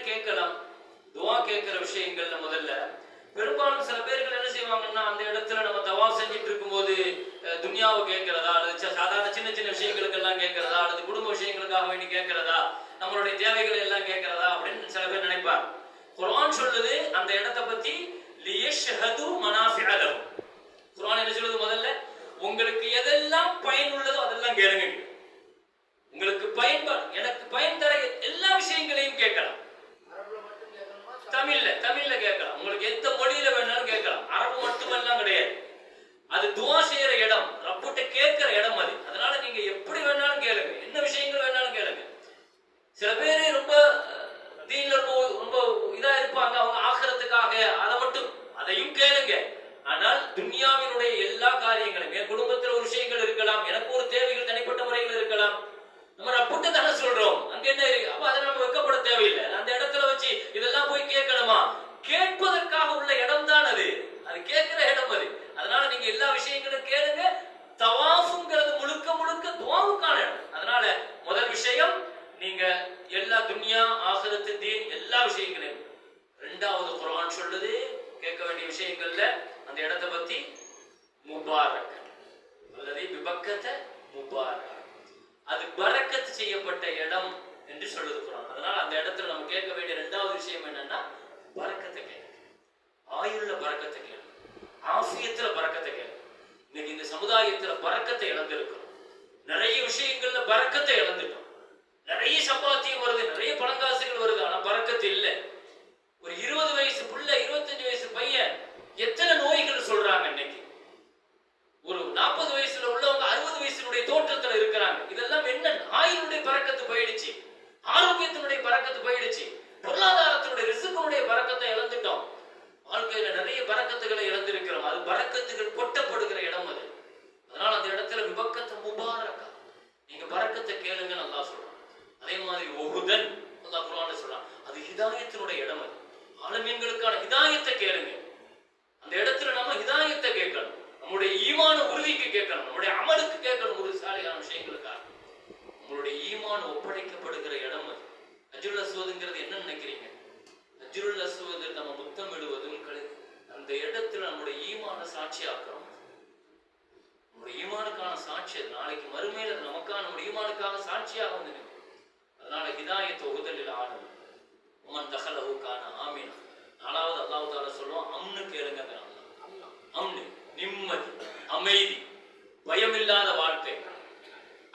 கேட்கலாம். துஆ கேட்கிற விஷயங்கள்ல முதல்ல பெரும்பாலும் சில பேர்கள் என்ன செய்வாங்கன்னா, அந்த இடத்துல நம்ம தவாஃப் செஞ்சுட்டு இருக்கும்போது துன்யாவை கேட்கிறதா, அல்லது சாதாரண சின்ன சின்ன விஷயங்களுக்கு எல்லாம் கேட்கிறதா, அல்லது குடும்ப விஷயங்களுக்காக வேண்டி கேட்கிறதா, நம்மளுடைய தேவைகளை எல்லாம் கேட்கிறதா அப்படின்னு சில பேர் நினைப்பாங்க. குர்ஆன் சொல்லுது அந்த இடத்தை பத்தி, லியஷ்ஹது மனாஃபிஅ லஹும். குர்ஆன் என்ன சொல்லுது? முதல்ல உங்களுக்கு எதெல்லாம் பயனுள்ளதோ அதெல்லாம் கேளுங்க. உங்களுக்கு பயன்பாடு, எனக்கு பயன் தர எல்லா விஷயங்களையும் கேட்கலாம். தமிழ்ல கேட்கலாம். உங்களுக்கு எந்த மொழியில வேணாலும் கேட்கலாம். அரபு மட்டுமெல்லாம் கிடையாது. அது துஆ செய்யற இடம், ரப்புட்ட கேட்கிற இடம் அது. அதனால நீங்க எப்படி வேணாலும் கேளுங்க, என்ன விஷயங்கள் வேணாலும் கேளுங்க. சில பேரு ரொம்ப தீன்ல ரொம்ப இதா இருப்பாங்க, அவங்க ஆখিরাத்துக்காக அதை மட்டும் அதையும் கேளுங்க. ஆனால் துன்யாவினுடைய எல்லா காரியங்களும், என் குடும்பத்தில் ஒரு விஷயங்கள் இருக்கலாம், எனக்கு ஒரு தேவைகள் தனிப்பட்ட முறைகள் இருக்கலாம், நம்ம ரப்புட்ட தானே சொல்றோம், அங்க என்ன இருக்கு? அப்ப அதை நம்ம வெக்கப்பட தேவையில்லை. அந்த இடத்துல வச்சு இதெல்லாம் போய் கேட்கணுமா? கேட்பதற்காக உள்ள இடம் தான் அது, அது கேட்கிற இடம் அது. அதனால நீங்க எல்லா விஷயங்களும் கேளுங்க. தவாஃப்ங்கிறது முழுக்க முழுக்க துஆவுக்கான இடம். அதனால முதல் விஷயம், நீங்க எல்லா துன்யா ஆখিরাத் தீன் எல்லா விஷயங்களையும். இரண்டாவது குர்ஆன் சொல்லுது கேட்க வேண்டிய விஷயங்கள்ல அந்த இடத்தை பத்தி, முபாரக் அல்லது பிபக்கத முபாரக், அது பரக்கத் செய்யப்பட்ட இடம் என்று சொல்லுது குர்ஆன். அதனால அந்த இடத்துல நம்ம கேட்க வேண்டிய இரண்டாவது விஷயம் என்னன்னா, பரக்கத்தை கேளு, ஆயுள்ல பரக்கத்தை கேளு, ஆஃபியத்துல பரக்கத்தை கேளு. இன்னைக்கு இந்த சமுதாயத்துல பரக்கத்தை இழந்திருக்கிறோம். நிறைய விஷயங்கள்ல பரக்கத்தை இழந்துட்டோம். நிறைய சம்பாத்தியம் வருது, நிறைய பணங்காசுகள் வருது, ஆனா பரக்கத்து இல்லை. ஒரு 20 வயசு புள்ள, 25 வயசு பையன் எத்தனை நோய்கள் சொல்றாங்க இன்னைக்கு. ஒரு 40 வயசுல உள்ளவங்க 60 வயசுடைய தோற்றத்துல இருக்கிறாங்க. இதெல்லாம் என்ன? ஆயுளுடைய பரக்கத்து போயிடுச்சு, ஆரோக்கியத்தினுடைய பரக்கத்து போயிடுச்சு, பொருளாதாரத்தினுடைய ரிஸ்குடைய பரக்கத்தை இழந்துட்டோம். வாழ்க்கையில நிறைய பரக்கத்துகளை இழந்திருக்கிறோம். அது பரக்கத்துகள் கொட்டப்படுகிற இடம் அது. அதனால அந்த இடத்துல விபக்கத்தை முபாரக்கா, நீங்க பரக்கத்தை கேளுங்கன்னு அல்லாஹ் சொல்றான். அதே மாதிரி உஹுதன் அல்லாஹ் குர்ஆன்ல சொல்றான், அது ஹிதாயத்தினுடைய இடம். அது ஆலமீன்களுக்கான ஹிதாயத்தை கேளுங்க. அந்த இடத்துல நம்ம ஹிதாயத்தை கேட்கணும், நம்முடைய ஈமான உறுதிக்கு கேட்கணும், நம்முடைய அமலுக்கு கேட்கணும், ஒரு சாலையான விஷயங்களுக்காக. நம்மளுடைய ஈமான் ஒப்படைக்கப்படுகிற இடம் அது. ஹஜ்ருல் அஸ்வதுங்கிறது என்ன நினைக்கிறீங்க? ஹஜ்ருல் அஸ்வது நம்ம முத்தம் விடுவதும் அந்த இடத்துல நம்முடைய ஈமான சாட்சியாக்குறோம். நம்முடைய ஈமானுக்கான சாட்சி அது. நாளைக்கு மறுமையில நமக்கான நம்முடைய ஈமானுக்காக சாட்சியாக வந்து நிற்கும். அதனால ஹிதாயத் உஹுதலில் ஆனது உமன் தஹலஹு கான ஆமீனா. நாலாவது அல்லாஹ் தஆலா சொல்லுவான் அம்னு கேளுங்க. அம்னு, நிம்மதி, அமைதி, பயமில்லாத வாழ்க்கை,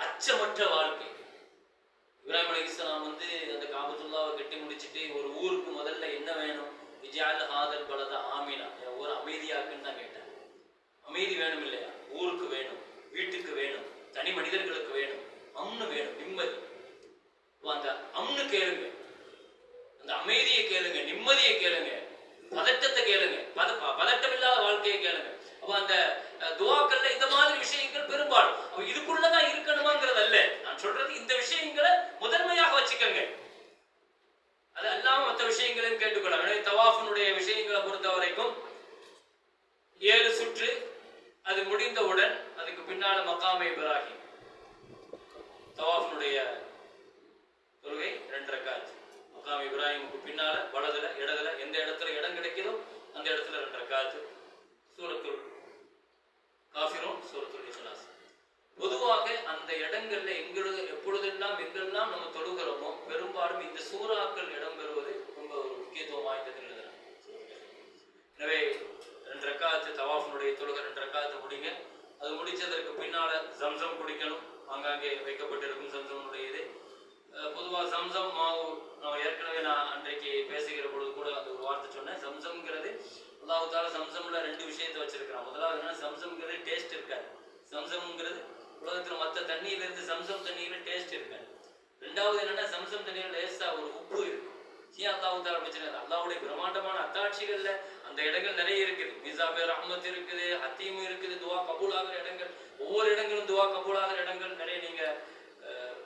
அச்சமற்ற வாழ்க்கை. இப்ராஹிம் அலைஹிஸ்ஸலாம் அந்த காபத்துல்லாவை கட்டி முடிச்சுட்டு ஒரு ஊருக்கு முதல்ல என்ன வேணும், இஜ்அல் ஹாதல் பலத ஆமினா, ஒரு அமைதியாக்குன்னு தான் கேட்டாங்க. அமைதி வேணும் இல்லையா? ஊருக்கு வேணும், வீட்டுக்கு வேணும், தனி மனிதர்களுக்கு வேணும், அம்னு வேணும், நிம்மதி. அந்த அம்னு கேளுங்க, அந்த அமைதியை கேளுங்க, நிம்மதியை கேளுங்க, பதட்டத்தை கேளுங்க, பதட்டம் இல்லாத வாழ்க்கையை கேளுங்க. அப்ப அந்த துஆக்கள்ல இந்த மாதிரி விஷயங்கள் பெரும்பாலும் இதுக்குள்ளதான் இருக்கணுமாங்கிறது அல்ல. நான் சொல்றது இந்த விஷயங்களை முதன்மையாக வச்சுக்கோங்க. அது அல்லாம மற்ற விஷயங்களையும் கேட்டுக்கொள்ளலாம். எனவே தவாஃபினுடைய விஷயங்களை பொறுத்த வரைக்கும் 7 சுற்று, அது முடிந்தவுடன் அதுக்கு பின்னால மகாமே இப்ராஹிம், தவாஃபினுடைய தொழுகை 2 ரக்காத். மகாமே இப்ராஹிமுக்கு பின்னால வலதுல இடதுல எந்த இடத்துல இடம் கிடைக்குதோ அந்த இடத்துல 2 ரக்காத். சூரத்துல் காஃபிரூன், சூரத்துல் இக்லாஸ். பொதுவாக அந்த இடங்கள்ல எங்கெல்லாம் நம்ம தொழுகிறோமோ பெரும்பாலும் இந்த சூறாக்கள் இடம்பெறுவது ரொம்ப ஒரு முக்கியத்துவம் வாய்ந்தது. எனவே 2 ரக்காத்து தவாஃபினுடைய தொழுகை 2 ரக்காத்து முடிங்க. அது முடிச்சதற்கு பின்னால ஜம்சம் குடிக்கணும். ஆங்காங்கே வைக்கப்பட்டிருக்கும் ஜம்சமுடைய இது. பொதுவாக ஜம்சம் மாவு ஏற்கனவே நான் அன்றைக்கு பேசுகிற பொழுது கூட அந்த ஒரு வார்த்தை சொன்னேன். ஜம்சம்ங்கிறது அல்லாஹ் தஆலா ஜம்சம்ல 2 விஷயத்தை வச்சிருக்கிறான். முதலாவது என்ன, ஜம்சம்ங்கிறது டேஸ்ட் இருக்காது. ஜம்சம்ங்கிறது உலகத்துல மற்ற தண்ணியில இருந்து ஜம்சம் தண்ணியில டேஸ்ட் இருக்காது. ரெண்டாவது என்னன்னா, ஜம்சம் தண்ணியில லேசா ஒரு உப்பு இருக்கும். அல்லாஹ் தஆலா வச்சிருக்காரு. அல்லாஹ்வுடைய பிரம்மாண்டமான அத்தாட்சிகள்ல அந்த இடங்கள் நிறைய இருக்குது. மிஸாபே ரஹ்மத் இருக்குது, ஹத்தீம் இருக்குது, துஆ கபூல் ஆகிற இடங்கள், ஒவ்வொரு இடங்களும் துஆ கபூல் ஆகிற இடங்கள் நிறைய நீங்க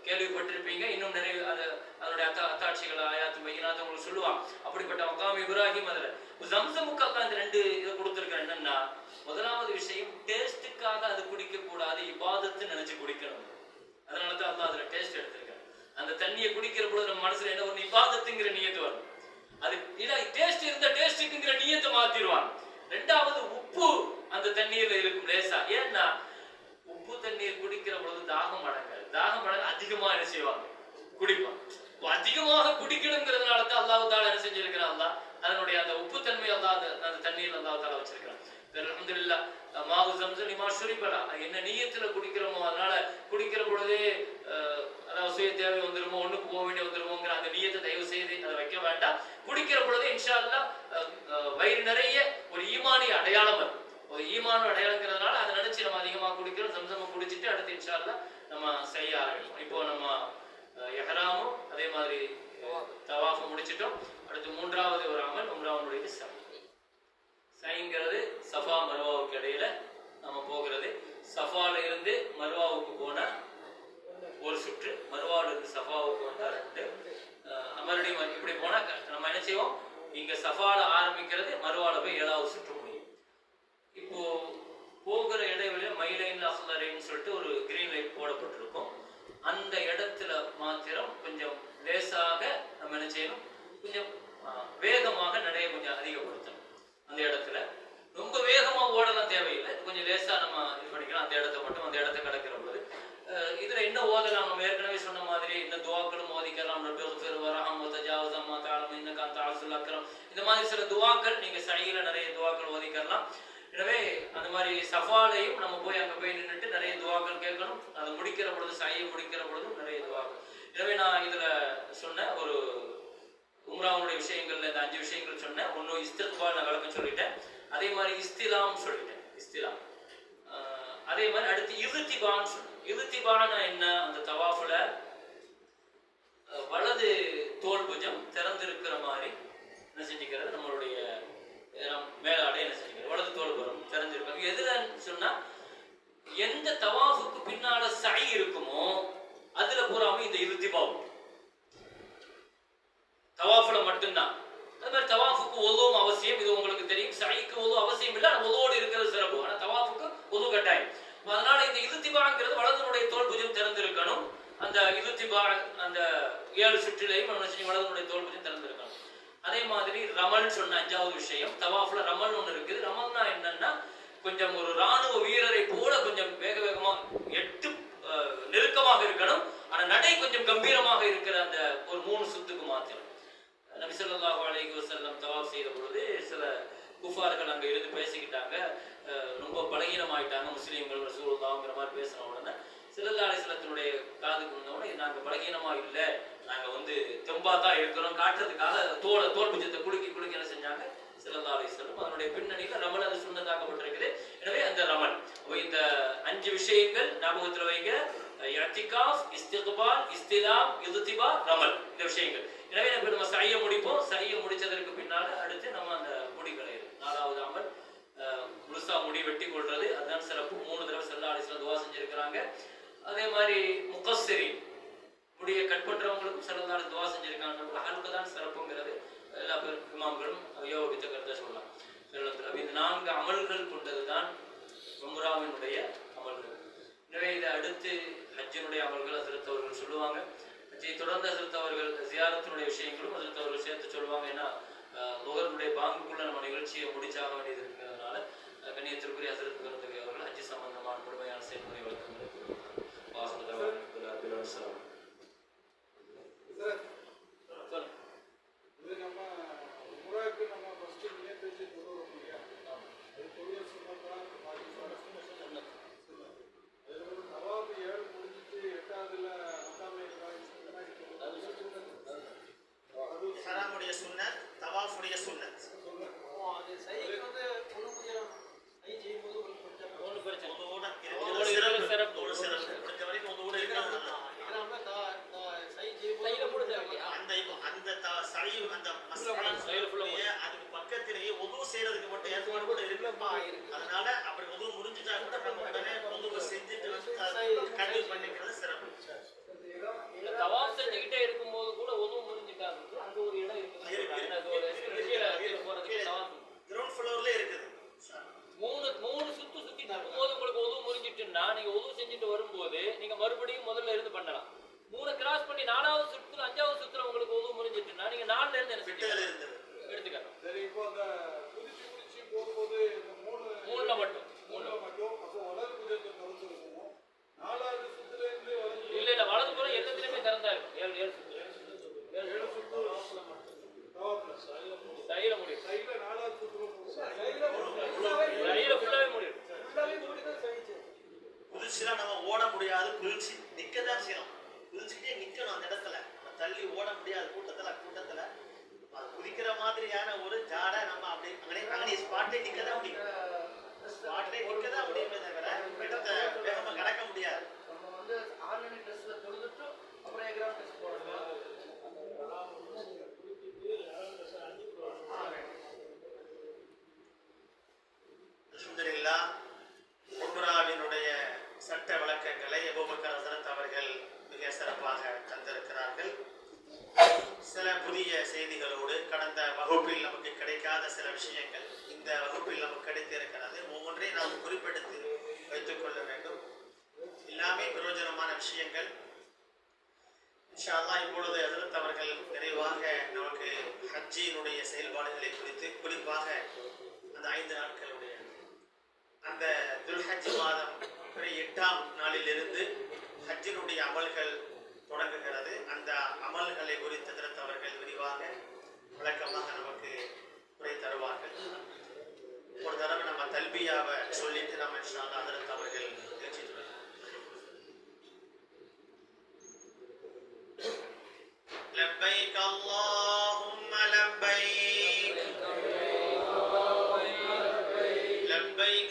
கேள்விப்பட்டிருப்பீங்க. இன்னும் நிறைய அதனுடைய அத்தாட்சிகள் ஆயாத்து பையினாத்து உங்களுக்கு சொல்லுவாங்க. அப்படிப்பட்ட மகாம் இப்ராஹிம் அதுல ஜம்சமுக்கு அல்லாஹ் இந்த 2 இதை கொடுத்திருக்காரு. என்னன்னா, முதலாவது விஷயம் டேஸ்டுக்காக அது குடிக்க கூடாது, இபாதத்து நினைச்சு குடிக்கணும். அதனாலதான் அல்லாஹ் அதுல டேஸ்ட் எடுத்திருக்காரு. அந்த தண்ணியை குடிக்கிற பொழுது நம்ம மனசுல என்ன ஒரு இபாதத்துங்கிற நியத்து வரும். அது இல்ல டேஸ்ட் இருந்த டேஸ்டுக்குங்கிற நியத்தை மாத்திடுவாங்க. ரெண்டாவது உப்பு அந்த தண்ணீர்ல இருக்கும் லேசா. ஏன்னா உப்பு தண்ணீர் குடிக்கிற பொழுது தாகம் அடங்காது. தாகம் அடங்க அதிகமா என்ன செய்வாங்க, குடிப்பாங்க. அதிகமாக குடிக்கணுங்கிறதுனால தான் அல்லாஹ் தஆலா என்ன செஞ்சிருக்கிறான், அல்லாஹ் அதனுடைய அந்த உப்பு தன்மை அல்லாஹ் அந்த தண்ணீர் அல்லாஹ் தஆலா வச்சிருக்கிறான். அல்ஹம்துலில்லாஹ் மாவு ஜம்ஸம் லிமா ஷுரிபலா, என்ன நியத்துல குடிக்கிறோமோ அதனால குடிக்கிற பொழுதே அதாவது சுய தேவை வந்துருமோ, ஒண்ணுக்கு போக வேண்டிய வந்துருமோங்கிற அந்த நியத்தை தயவு செய்து அதை வைக்க வேண்டாம். குடிக்கிற பொழுது இன்ஷா அல்லாஹ் வயிறு நிறைய ஒரு ஈமானிய அடையாளம் வரும். ஒரு ஈமான அடையாளங்கிறதுனால அதை நினைச்சு நம்ம அதிகமா குடிக்கிறோம். ஜம்ஸம் குடிச்சிட்டு அடுத்து இன்ஷா அல்லாஹ் நம்ம செய்ய ஆரம்பிப்போம். இப்போ நம்ம இஹ்ராமும் அதே மாதிரி தவாஃபும் முடிச்சிட்டோம். அடுத்து 3வது ஒரு அமல் உம்ராவுடைய சைங்கிறது சஃபா மர்வாவுக்கு இடையில நம்ம போகிறது. சஃபால இருந்து மர்வாவுக்கு போன ஒரு சுற்று, மர்வால இருந்து சஃபாவுக்கு வந்தா 2, மறுபடியும் இப்படி போனா நம்ம என்ன செய்வோம், இங்க சஃபால ஆரம்பிக்கிறது, மர்வால போய் 7வது சுற்று முடியும். இப்போ போகிற இடைவெளியில மைலைன் அஹ்லரைன்னு சொல்லிட்டு ஒரு கிரீன் லைட் போடப்பட்டிருக்கும். அந்த இடத்துல மாத்திரம் கொஞ்சம் லேசாக நம்ம என்ன செய்யணும், கொஞ்சம் வேகமாக நடைய கொஞ்சம் அதிகப்படுத்தணும். அந்த இடத்துல ரொம்ப வேகமா ஓடலாம் தேவையில்லை, கொஞ்சம் லேசா நம்ம இது பண்ணிக்கலாம். அந்த இடத்த மட்டும் அந்த இடத்த கடக்கிற பொழுது இதுல என்ன ஓதலாம், நம்ம ஏற்கனவே சொன்ன மாதிரி இந்த துஆக்களும் ஓதிக்கலாம். இந்த மாதிரி சில துஆக்கள் நீங்க சையில நிறைய துஆக்கள் ஓதிக்கலாம். எனவே அந்த மாதிரி சஃபாலையும் நம்ம போய் அங்க போய் நின்றுட்டு நிறைய துஆக்கள் கேட்கணும். அதை முடிக்கிற பொழுது சையை முடிக்கிற பொழுதும் நிறைய துஆக்கள். எனவே நான் இதுல சொன்ன ஒரு உம்ராவுடைய விஷயங்கள்ல இந்த 5 விஷயங்கள் சொன்னேன். ஒன்னும் இஸ்திக்பால் நான் விளக்கம் சொல்லிட்டேன். அதே மாதிரி இஸ்திலாம் சொல்லிட்டேன், இஸ்திலாம். அதே மாதிரி அடுத்து இர்திபான் சொன்னேன். இர்திபானா என்ன, அந்த தவாஃபுல வலது தோல் புஜம் திறந்திருக்கிற மாதிரி என்ன செஞ்சுக்கிறது, நம்மளுடைய மேலாடை என்ன செஞ்சுக்கிறது, வலது தோல் புறம் திறந்திருக்கும். எதுல சொன்னா, எந்த தவாஃபுக்கு பின்னால சை இருக்குமோ அதுல பூராம இந்த இர்திபாவும் தவாஃபுல மட்டும்தான். அது மாதிரி தவாஃபுக்கு ஒதுவும் அவசியம், இது உங்களுக்கு தெரியும். சைக்கு ஒது அவசியம் இல்லை, ஒதுவோடு இருக்கிறது சிறப்பு. ஆனா தவாஃபுக்கு ஒது கட்டாயம். அதனால இந்த இர்திபாங்கிறது வலதுனுடைய தோல் புஜம் திறந்திருக்கணும். அந்த இர்திபா அந்த 7 சுற்றிலையும் வலதுனுடைய தோல் புஜம் திறந்திருக்கணும். அதே மாதிரி ரமல் சொன்ன 5வது விஷயம், தவாஃபுல ரமல் ஒண்ணு இருக்குது. ரமல்னா என்னன்னா, கொஞ்சம் ஒரு ராணுவ வீரரை போல கொஞ்சம் வேக வேகமா நெருக்கமாக இருக்கணும். ஆனா நடை கொஞ்சம் கம்பீரமாக இருக்கிற அந்த ஒரு 3 சுத்துக்கு மாத்திரம். நபி ஸல்லல்லாஹு அலைஹி வஸல்லம் தவாஃப் செய்த பொழுது குஃபார்கள் அங்கே இருந்து பேசிக்கிட்டாங்க, ரொம்ப பலகீனமாயிட்டாங்க முஸ்லீம்கள் ரசூலுல்லாஹ்ங்கிற மாதிரி பேசின உடனே ஸல்லல்லாஹு அலைஹி வஸல்லத்தினுடைய காதுக்கு வந்தவுடனே நாங்கள் பலகீனமா இல்லை, நாங்கள் வந்து தெம்பா தான் இருக்கிறோம் காட்டுறதுக்காக தோல் பிஞ்சத்தை குலுக்கி என்ன செஞ்சாங்க ஸல்லல்லாஹு அலைஹி வஸல்லம். அதனுடைய பின்னணியில் ரமல் அது சுன்னத்தாக்கப்பட்டிருக்குது. எனவே அந்த ரமல் இந்த 5 விஷயங்கள் ஞாபகத்தில் வைங்க: இஅ்திகாஃப், இஸ்திக்பால், இஸ்திலாம், இல்திபா, ரமல். இந்த விஷயங்கள். எனவே நம்ம சையை முடிப்போம். சையை முடிச்சதற்கு பின்னால அடுத்து நம்ம அந்த முடி களையிறது 4வது அமல் முழுசா முடி வெட்டி கொள்றது. அதுதான் சிறப்பு. 3 தடவை ஸல்லல்லாஹு அலைஹி வஸல்லம் துஆ செஞ்சிருக்கிறாங்க. அதே மாதிரி முகஸ்ஸிரின் முடியை கட் பண்றவங்களுக்கும் ஸல்லல்லாஹு அலைஹி துஆ செஞ்சிருக்காங்க. ஹல்கு தான் சிறப்புங்கிறது எல்லா இமாம்களும் யோகித்த கருத்தை சொல்லலாம். இந்த 4 அமல்கள் கொண்டதுதான் உம்ராவினுடைய அமல்கள். எனவே இதை அடுத்து ஹஜ்ஜினுடைய அமல்கள் ஹஜ்ரத் அவர்கள் சொல்லுவாங்க. ஹஜ்ஜை தொடர்ந்து ஹஜ்ரத் அவர்கள் ஜியாரத்தினுடைய விஷயங்களும் ஹஜ்ரத் அவர்கள் சேர்த்து சொல்லுவாங்க. ஏன்னா லுஹருடைய பாங்குக்குள்ள நம்ம நிகழ்ச்சியை முடிச்சாக வேண்டியது இருக்கிறதுனால கண்ணியத்திற்குரிய ஹஜ்ரத் அவர்கள் ஹஜ்ஜி சம்பந்தமான முழுமையான செயல்முறை வழக்கங்களை لبيك